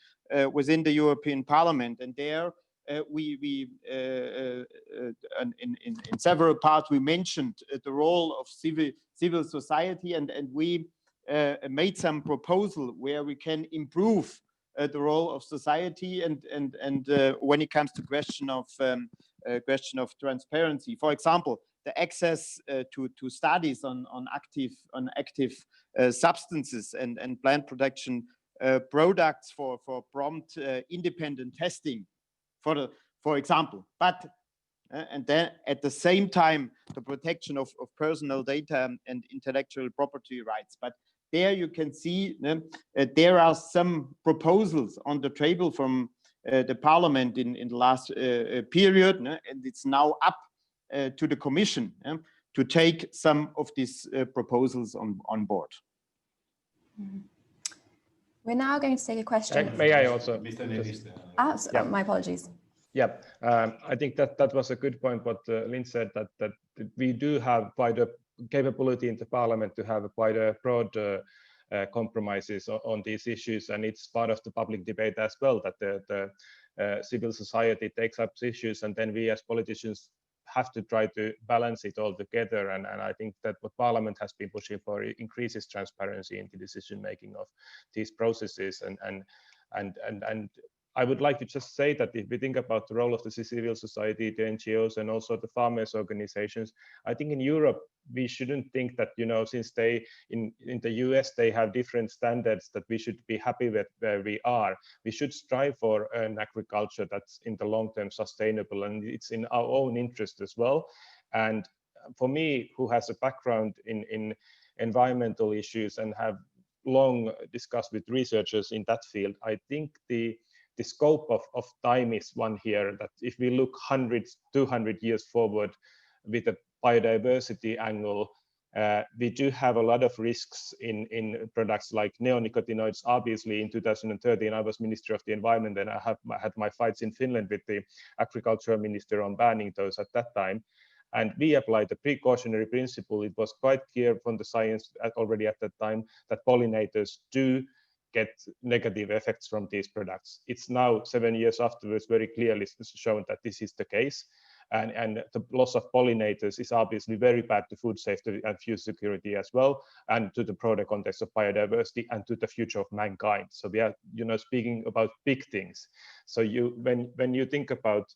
the European Parliament, and there in several parts we mentioned the role of civil society, and we made some proposal where we can improve the role of society and when it comes to question of transparency. For example, the access to studies on active substances and plant protection products for prompt independent testing, for example. But and then at the same time the protection of personal data and intellectual property rights. But there you can see there are some proposals on the table from the Parliament in the last period, and it's now up to the Commission to take some of these proposals on board. We're now going to take a question. May I also? Yeah. My apologies. Yeah, I think that was a good point what Lynn said, that we do have quite a capability in the Parliament to have quite a broad compromises on these issues, and it's part of the public debate as well, that the civil society takes up issues, and then we as politicians have to try to balance it all together. And I think that what Parliament has been pushing for increases transparency in the decision making of these processes. And I would like to just say that if we think about the role of the civil society, the NGOs, and also the farmers' organizations, I think in Europe we shouldn't think that, you know, since they in the US they have different standards, that we should be happy with where we are. We should strive for an agriculture that's in the long term sustainable, and it's in our own interest as well. And for me, who has a background in environmental issues and have long discussed with researchers in that field, I think the scope of time is one here, that if we look 200 years forward with a biodiversity angle, we do have a lot of risks in products like neonicotinoids. Obviously, in 2013, I was Minister of the Environment, and I had my fights in Finland with the agricultural minister on banning those at that time. And we applied the precautionary principle. It was quite clear from the science already at that time that pollinators do get negative effects from these products. It's now 7 years afterwards very clearly shown that this is the case. And the loss of pollinators is obviously very bad to food safety and food security as well, and to the broader context of biodiversity and to the future of mankind. So we are, you know, speaking about big things. So when you think about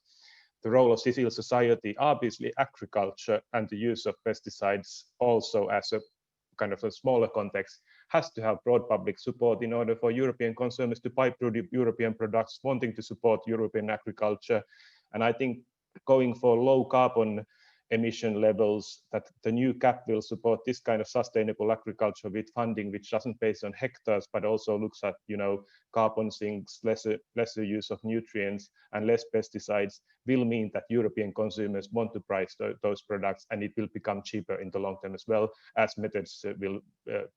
the role of civil society, obviously agriculture and the use of pesticides also as a kind of a smaller context has to have broad public support in order for European consumers to buy European products, wanting to support European agriculture. And I think going for low carbon emission levels, that the new CAP will support this kind of sustainable agriculture with funding which doesn't base on hectares, but also looks at, you know, carbon sinks, lesser use of nutrients and less pesticides, will mean that European consumers want to price those products, and it will become cheaper in the long term as well, as methods will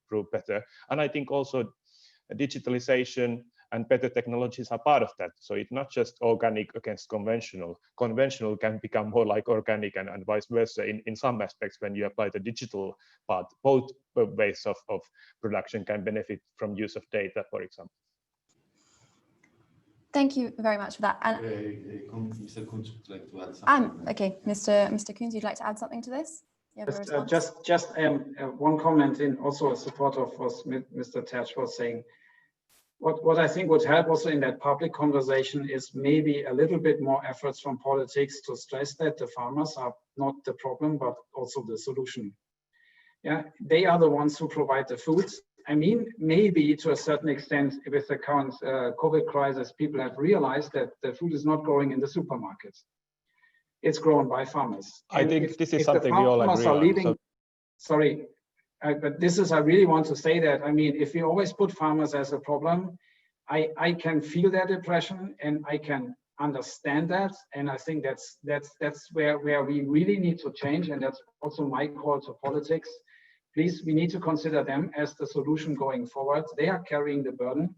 prove better. And I think also digitalization and better technologies are part of that. So it's not just organic against conventional. Conventional can become more like organic, and vice versa in some aspects when you apply the digital part. Both ways of production can benefit from use of data, for example. Thank you very much for that. And Mr. Kunz would like to add something. okay, Mr. Kunz, you'd like to add something to this? Just one comment in also support of what Mr. Tertsch was saying. What I think would help also in that public conversation is maybe a little bit more efforts from politics to stress that the farmers are not the problem, but also the solution. Yeah, they are the ones who provide the foods. I mean, maybe to a certain extent with the current COVID crisis, people have realized that the food is not growing in the supermarkets. It's grown by farmers. I think this is something we all agree on. Sorry. But this is, I really want to say that, I mean, if we always put farmers as a problem, I can feel their depression and I can understand that. And I think that's where we really need to change. And that's also my call to politics. Please, we need to consider them as the solution going forward. They are carrying the burden,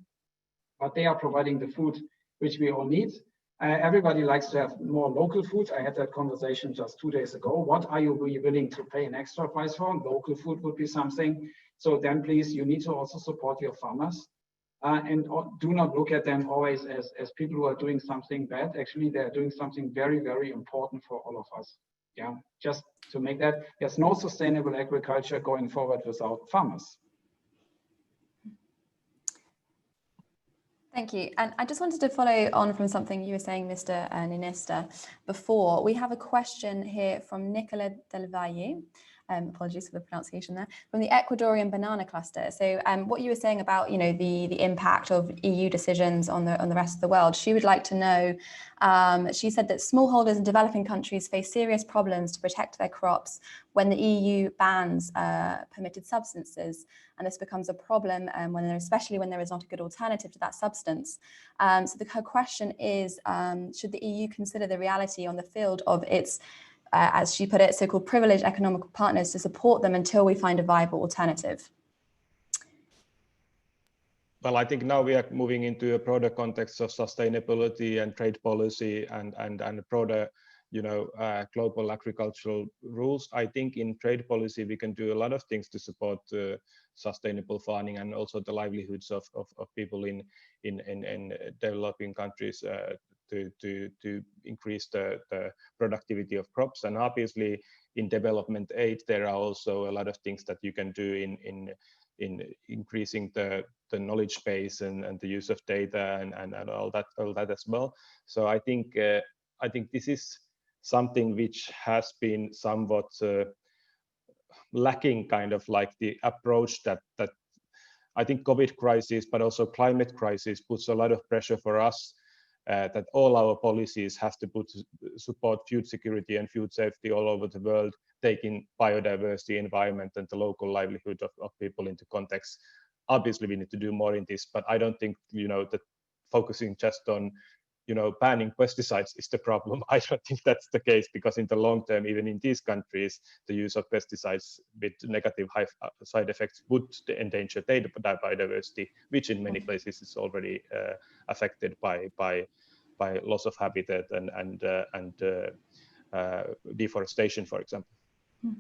but they are providing the food which we all need. Everybody likes to have more local food. I had that conversation just 2 days ago. What are you willing to pay an extra price for? Local food would be something. So then please, you need to also support your farmers and do not look at them always as people who are doing something bad. Actually, they're doing something very, very important for all of us. Yeah, just to make that, there's no sustainable agriculture going forward without farmers. Thank you. And I just wanted to follow on from something you were saying, Mr. Ninista, before. We have a question here from Nicola Del Valle. Apologies for the pronunciation there, from the Ecuadorian banana cluster. So what you were saying about, you know, the impact of EU decisions on the rest of the world, she would like to know, she said that smallholders in developing countries face serious problems to protect their crops when the EU bans permitted substances, and this becomes a problem especially when there is not a good alternative to that substance. So her question is, should the EU consider the reality on the field of its as she put it, so-called privileged economic partners to support them until we find a viable alternative? Well, I think now we are moving into a broader context of sustainability and trade policy and a broader global agricultural rules. I think in trade policy we can do a lot of things to support sustainable farming and also the livelihoods of people in developing countries to increase the productivity of crops. And obviously in development aid there are also a lot of things that you can do in increasing the knowledge base and the use of data and all that as well. So I think this is something which has been somewhat lacking, kind of like the approach that I think COVID crisis, but also climate crisis puts a lot of pressure for us that all our policies have to support food security and food safety all over the world, taking biodiversity, environment, and the local livelihood of people into context. Obviously, we need to do more in this, but I don't think that focusing just on banning pesticides is the problem. I don't think that's the case, because in the long term, even in these countries, the use of pesticides with negative high side effects would endanger their biodiversity, which in many places is already affected by loss of habitat and deforestation, for example.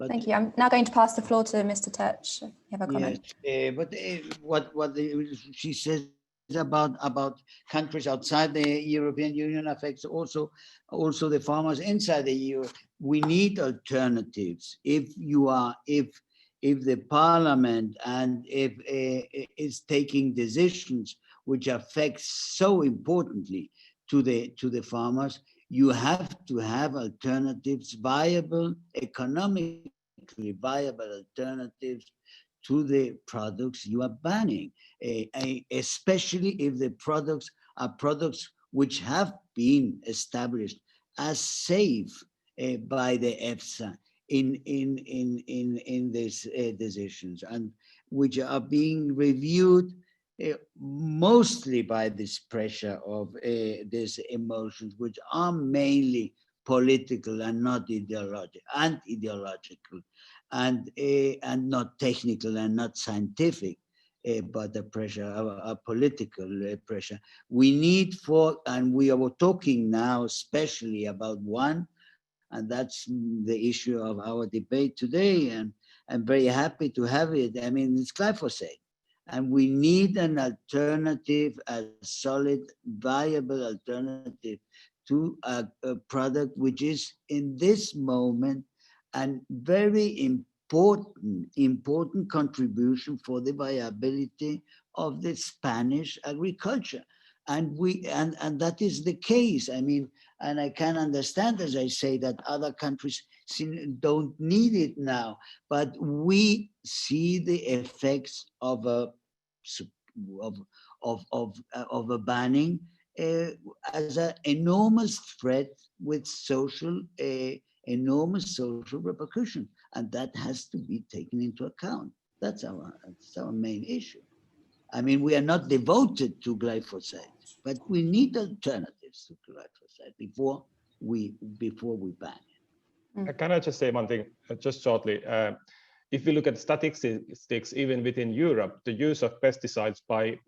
Thank you. I'm now going to pass the floor to Mr. Turch. You have a comment. Yes, but what she says about countries outside the European Union affects also the farmers inside the EU. We need alternatives. If the parliament and if is taking decisions which affect so importantly to the farmers, you have to have alternatives, economically viable alternatives to the products you are banning, especially if the products are products which have been established as safe by the EFSA in these decisions, and which are being reviewed mostly by this pressure of these emotions, which are mainly political and not ideological, and not technical and not scientific, but the pressure, a political pressure. We need and we are talking now especially about one, and that's the issue of our debate today, and I'm very happy to have it. I mean, it's glyphosate. And we need an alternative, a solid, viable alternative to a product which is in this moment a very important contribution for the viability of the Spanish agriculture. And that is the case. I mean, and I can understand, as I say, that other countries don't need it now, but we see the effects of a banning as an enormous threat with enormous social repercussion, and that has to be taken into account. That's our main issue. I mean, we are not devoted to glyphosate, but we need alternatives to glyphosate before we ban it. Can I just say one thing, just shortly? If we look at statistics, even within Europe, the use of pesticides by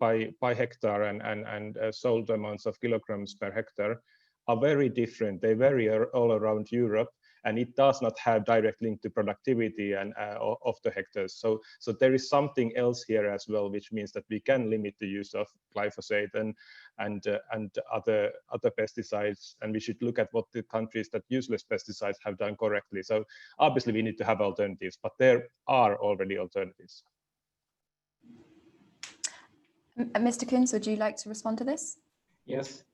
hectare and sold amounts of kilograms per hectare are very different. They vary all around Europe, and it does not have direct link to productivity and of the hectares. So there is something else here as well, which means that we can limit the use of glyphosate and other pesticides, and we should look at what the countries that use less pesticides have done correctly. So obviously we need to have alternatives, but there are already alternatives. Mr. Kunz, would you like to respond to this? Yes.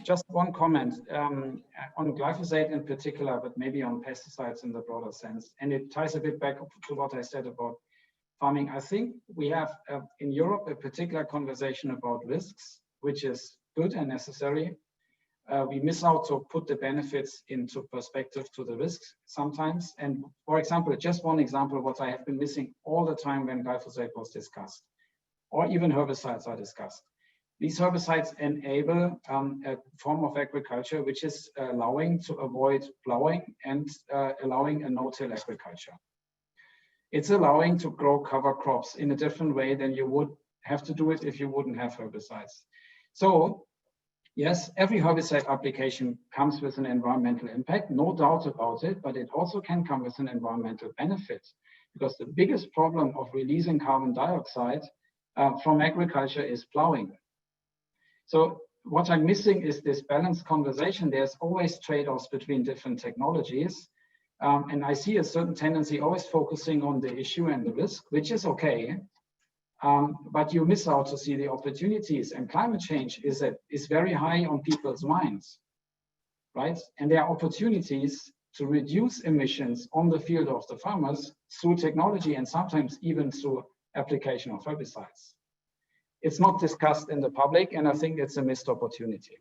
Just one comment on glyphosate in particular, but maybe on pesticides in the broader sense. And it ties a bit back to what I said about farming. I think we have in Europe a particular conversation about risks, which is good and necessary. We miss out to put the benefits into perspective to the risks sometimes. And for example, just one example, what I have been missing all the time when glyphosate was discussed, or even herbicides are discussed. These herbicides enable a form of agriculture which is allowing to avoid plowing and allowing a no-till agriculture. It's allowing to grow cover crops in a different way than you would have to do it if you wouldn't have herbicides. So Yes, every herbicide application comes with an environmental impact, no doubt about it, but it also can come with an environmental benefit, because the biggest problem of releasing carbon dioxide from agriculture is plowing. So what I'm missing is this balanced conversation. There's always trade-offs between different technologies. And I see a certain tendency always focusing on the issue and the risk, which is okay. But you miss out to see the opportunities, and climate change is very high on people's minds, right? And there are opportunities to reduce emissions on the field of the farmers through technology and sometimes even through application of herbicides. It's not discussed in the public, and I think it's a missed opportunity.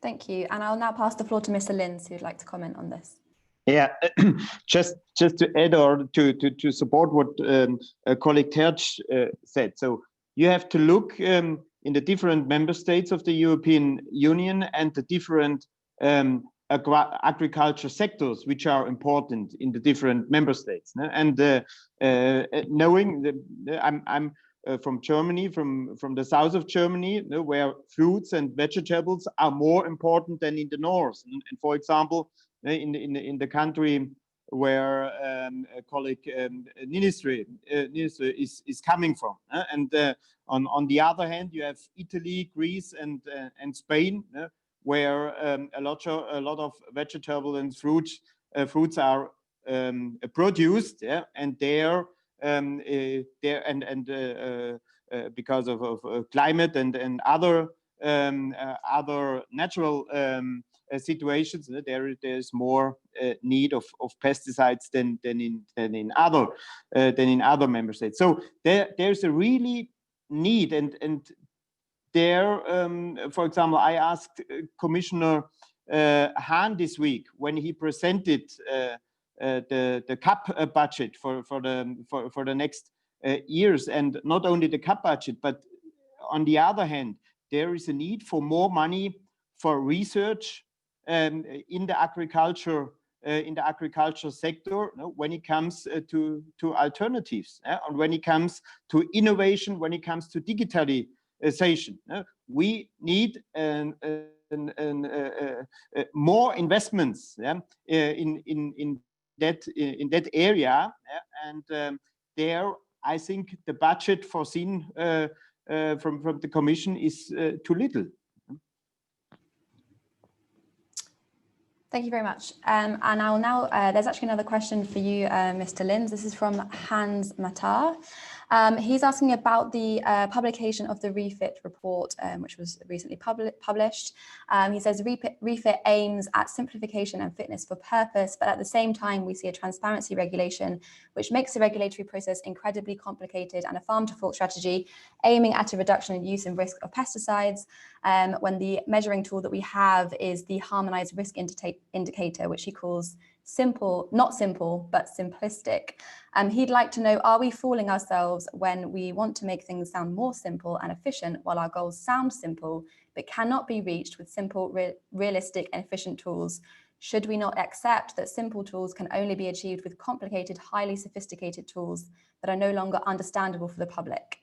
Thank you. And I'll now pass the floor to Mr. Linz, who'd like to comment on this. Yeah, just to add or to support what colleague Tertsch said. So you have to look in the different member states of the European Union and the different agriculture sectors which are important in the different member states. And knowing that I'm from Germany, from the south of Germany, where fruits and vegetables are more important than in the north. And for example, in the country where a colleague Ministry is coming from, and on the other hand, you have Italy, Greece, and Spain, where a lot of vegetable and fruits are produced, yeah, and because of climate and other natural situations, there's more need of pesticides than in other member states. So there's a really need, and there, for example, I asked Commissioner Hahn this week when he presented the CAP budget for the next years, and not only the CAP budget, but on the other hand, there is a need for more money for research in the agriculture sector, when it comes to alternatives, and when it comes to innovation, when it comes to digitalization. We need more investments in that area, and there I think the budget foreseen from the Commission is too little. Thank you very much. And I will now, there's actually another question for you, Mr. Linz. This is from Hans Matar. He's asking about the publication of the REFIT report, which was recently published. He says REFIT aims at simplification and fitness for purpose, but at the same time, we see a transparency regulation, which makes the regulatory process incredibly complicated, and a farm-to-fork strategy aiming at a reduction in use and risk of pesticides, when the measuring tool that we have is the harmonized risk indicator, which he calls simple, not simple, but simplistic. He'd like to know, are we fooling ourselves when we want to make things sound more simple and efficient, while our goals sound simple, but cannot be reached with simple, realistic and efficient tools? Should we not accept that simple tools can only be achieved with complicated, highly sophisticated tools that are no longer understandable for the public?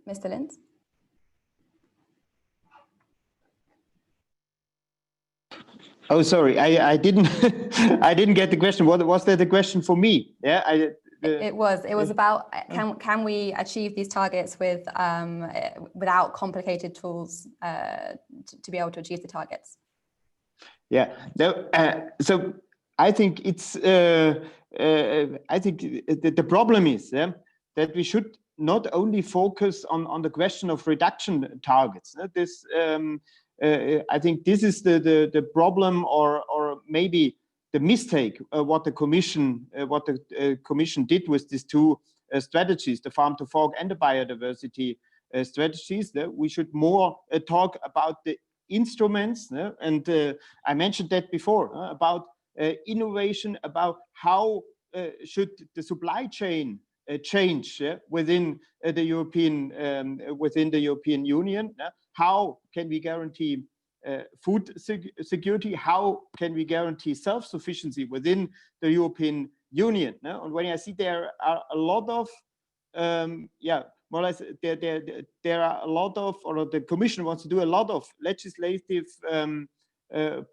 Mr. Linz? Oh, sorry, I didn't I didn't get the question. What was that? The question for me? Yeah, it was about can we achieve these targets with without complicated tools to be able to achieve the targets? Yeah. So I think it's I think the problem is that we should not only focus on the question of reduction targets. This I think this is the problem, or maybe the mistake what the Commission did with these two strategies, the farm to fork and the biodiversity strategies. That we should more talk about the instruments, and I mentioned that before, about innovation, about how should the supply chain change within the European Union. How can we guarantee food security. How can we guarantee self-sufficiency within the European Union? No? And when I see there are a lot of, more or less, there are a lot of, or the Commission wants to do a lot of legislative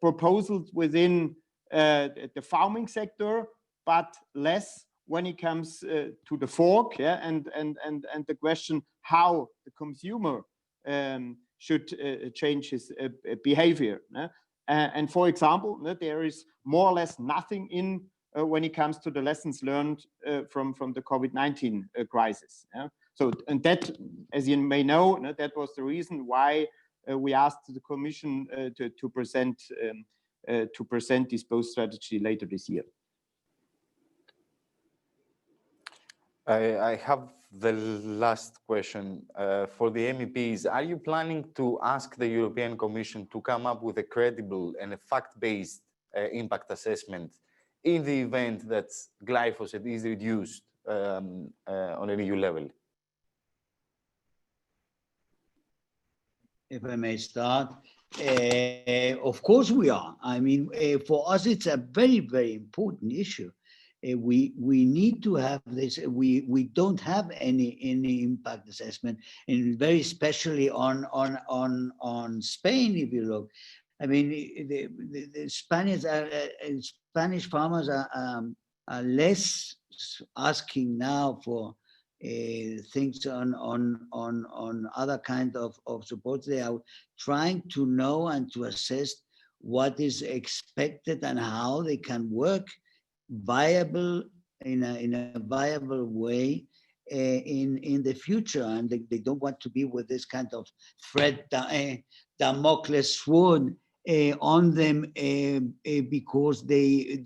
proposals within the farming sector, but less when it comes to the fork, and the question how the consumer should change his behavior. And for example, there is more or less nothing in when it comes to the lessons learned from the COVID-19 crisis. So, and that, as you may know, that was the reason why we asked the Commission to present this both strategy later this year. I have the last question for the MEPs. Are you planning to ask the European Commission to come up with a credible and a fact-based impact assessment in the event that glyphosate is reduced on an EU level? If I may start, of course we are. I mean, for us, it's a very, very important issue. We need to have this. We don't have any impact assessment, and very especially on Spain. If you look, I mean, the Spanish farmers are less asking now for things on other kind of support. They are trying to know and to assess what is expected and how they can work viable in a viable way in the future, and they don't want to be with this kind of threat, Damocles sword on them, because they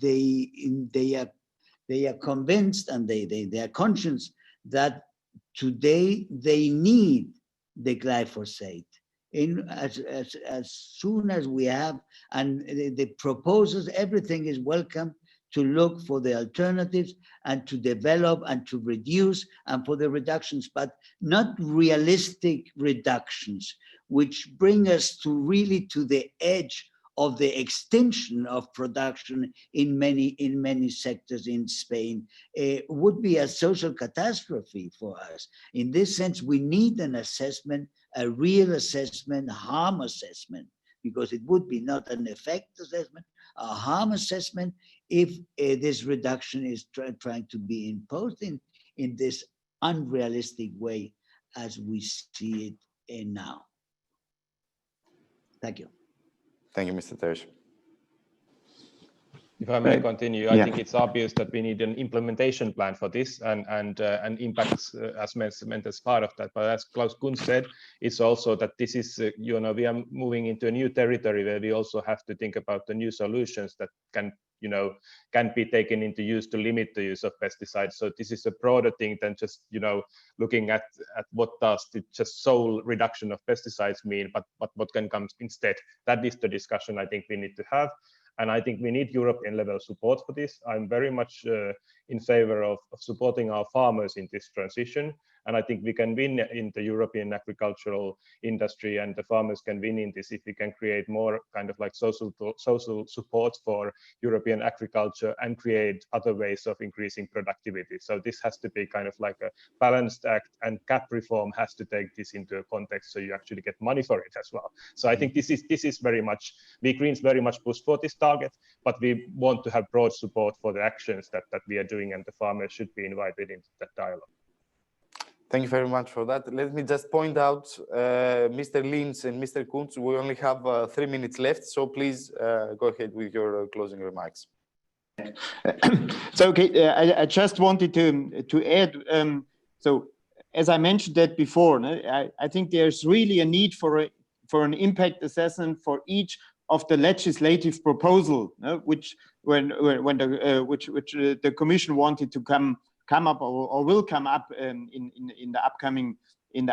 are convinced and they are conscious that today they need the glyphosate. As soon as we have, and the proposals, everything is welcome to look for the alternatives and to develop and to reduce and for the reductions, but not realistic reductions, which bring us to really to the edge of the extinction of production in many sectors in Spain. Would be a social catastrophe for us. In this sense, we need an assessment, a real assessment, harm assessment, because it would be not an effect assessment, a harm assessment, if this reduction is trying to be imposed in this unrealistic way as we see it now. Thank you. Thank you, Mr. Tersch. If I may continue, I think it's obvious that we need an implementation plan for this, and impacts assessment as part of that. But as Klaus Kunz said, it's also that this is, we are moving into a new territory where we also have to think about the new solutions that can be taken into use to limit the use of pesticides. So this is a broader thing than just, looking at what does the just sole reduction of pesticides mean, but what can come instead. That is the discussion I think we need to have. And I think we need European level support for this. I'm very much in favor of supporting our farmers in this transition. And I think we can win in the European agricultural industry, and the farmers can win in this if we can create more kind of like social support for European agriculture and create other ways of increasing productivity. So this has to be kind of like a balanced act, and CAP reform has to take this into a context so you actually get money for it as well. So I think this is very much, we Greens very much push for this target, but we want to have broad support for the actions that we are doing, and the farmers should be invited into that dialogue. Thank you very much for that. Let me just point out, Mr. Linz and Mr. Kunz, we only have 3 minutes left, so please go ahead with your closing remarks. So, okay, I just wanted to add, so as I mentioned that before, I think there's really a need for an impact assessment for each of the legislative proposal, which the Commission wanted to come up or will come up in the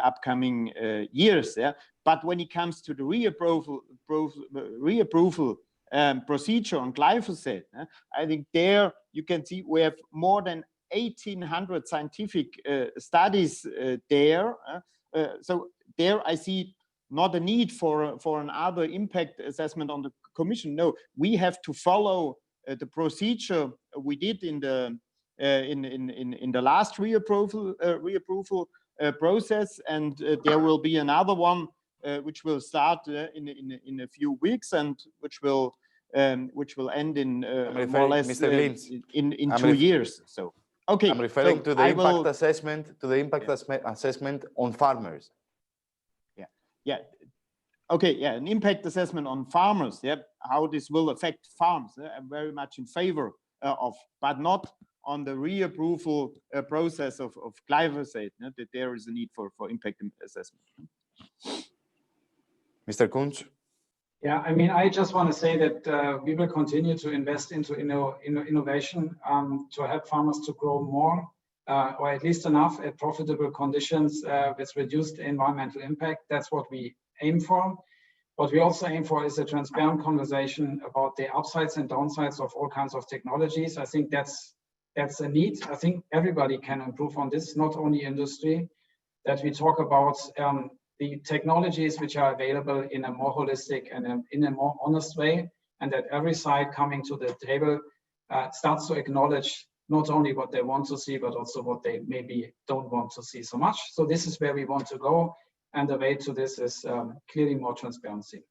upcoming years. Yeah? But when it comes to the reapproval procedure on glyphosate, I think there you can see we have more than 1,800 scientific studies there. So there I see not a need for another impact assessment on the Commission. No, we have to follow the procedure we did in the last reapproval process, and there will be another one which will start in a few weeks, and which will end in more or less Mr. Lynch, in 2 years. So okay, I'm referring so to the impact assessment, assessment on farmers. Yeah. Okay. Yeah. An impact assessment on farmers. Yeah. How this will affect farms. I'm very much in favor of, but not on the reapproval process of glyphosate. That there is a need for impact assessment. Mr. Kunz? Yeah, I mean, I just want to say that we will continue to invest into innovation to help farmers to grow more, or at least enough at profitable conditions with reduced environmental impact. That's what we aim for. What we also aim for is a transparent conversation about the upsides and downsides of all kinds of technologies. I think that's a need. I think everybody can improve on this, not only industry, that we talk about the technologies which are available in a more holistic and in a more honest way, and that every side coming to the table starts to acknowledge not only what they want to see, but also what they maybe don't want to see so much. So this is where we want to go, and the way to this is clearly more transparency.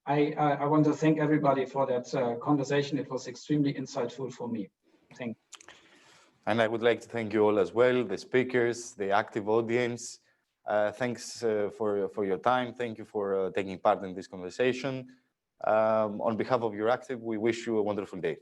I want to thank everybody for that conversation. It was extremely insightful for me. Thank you. And I would like to thank you all as well, the speakers, the active audience. Thanks for your time. Thank you for taking part in this conversation. On behalf of EURACTIV, we wish you a wonderful day.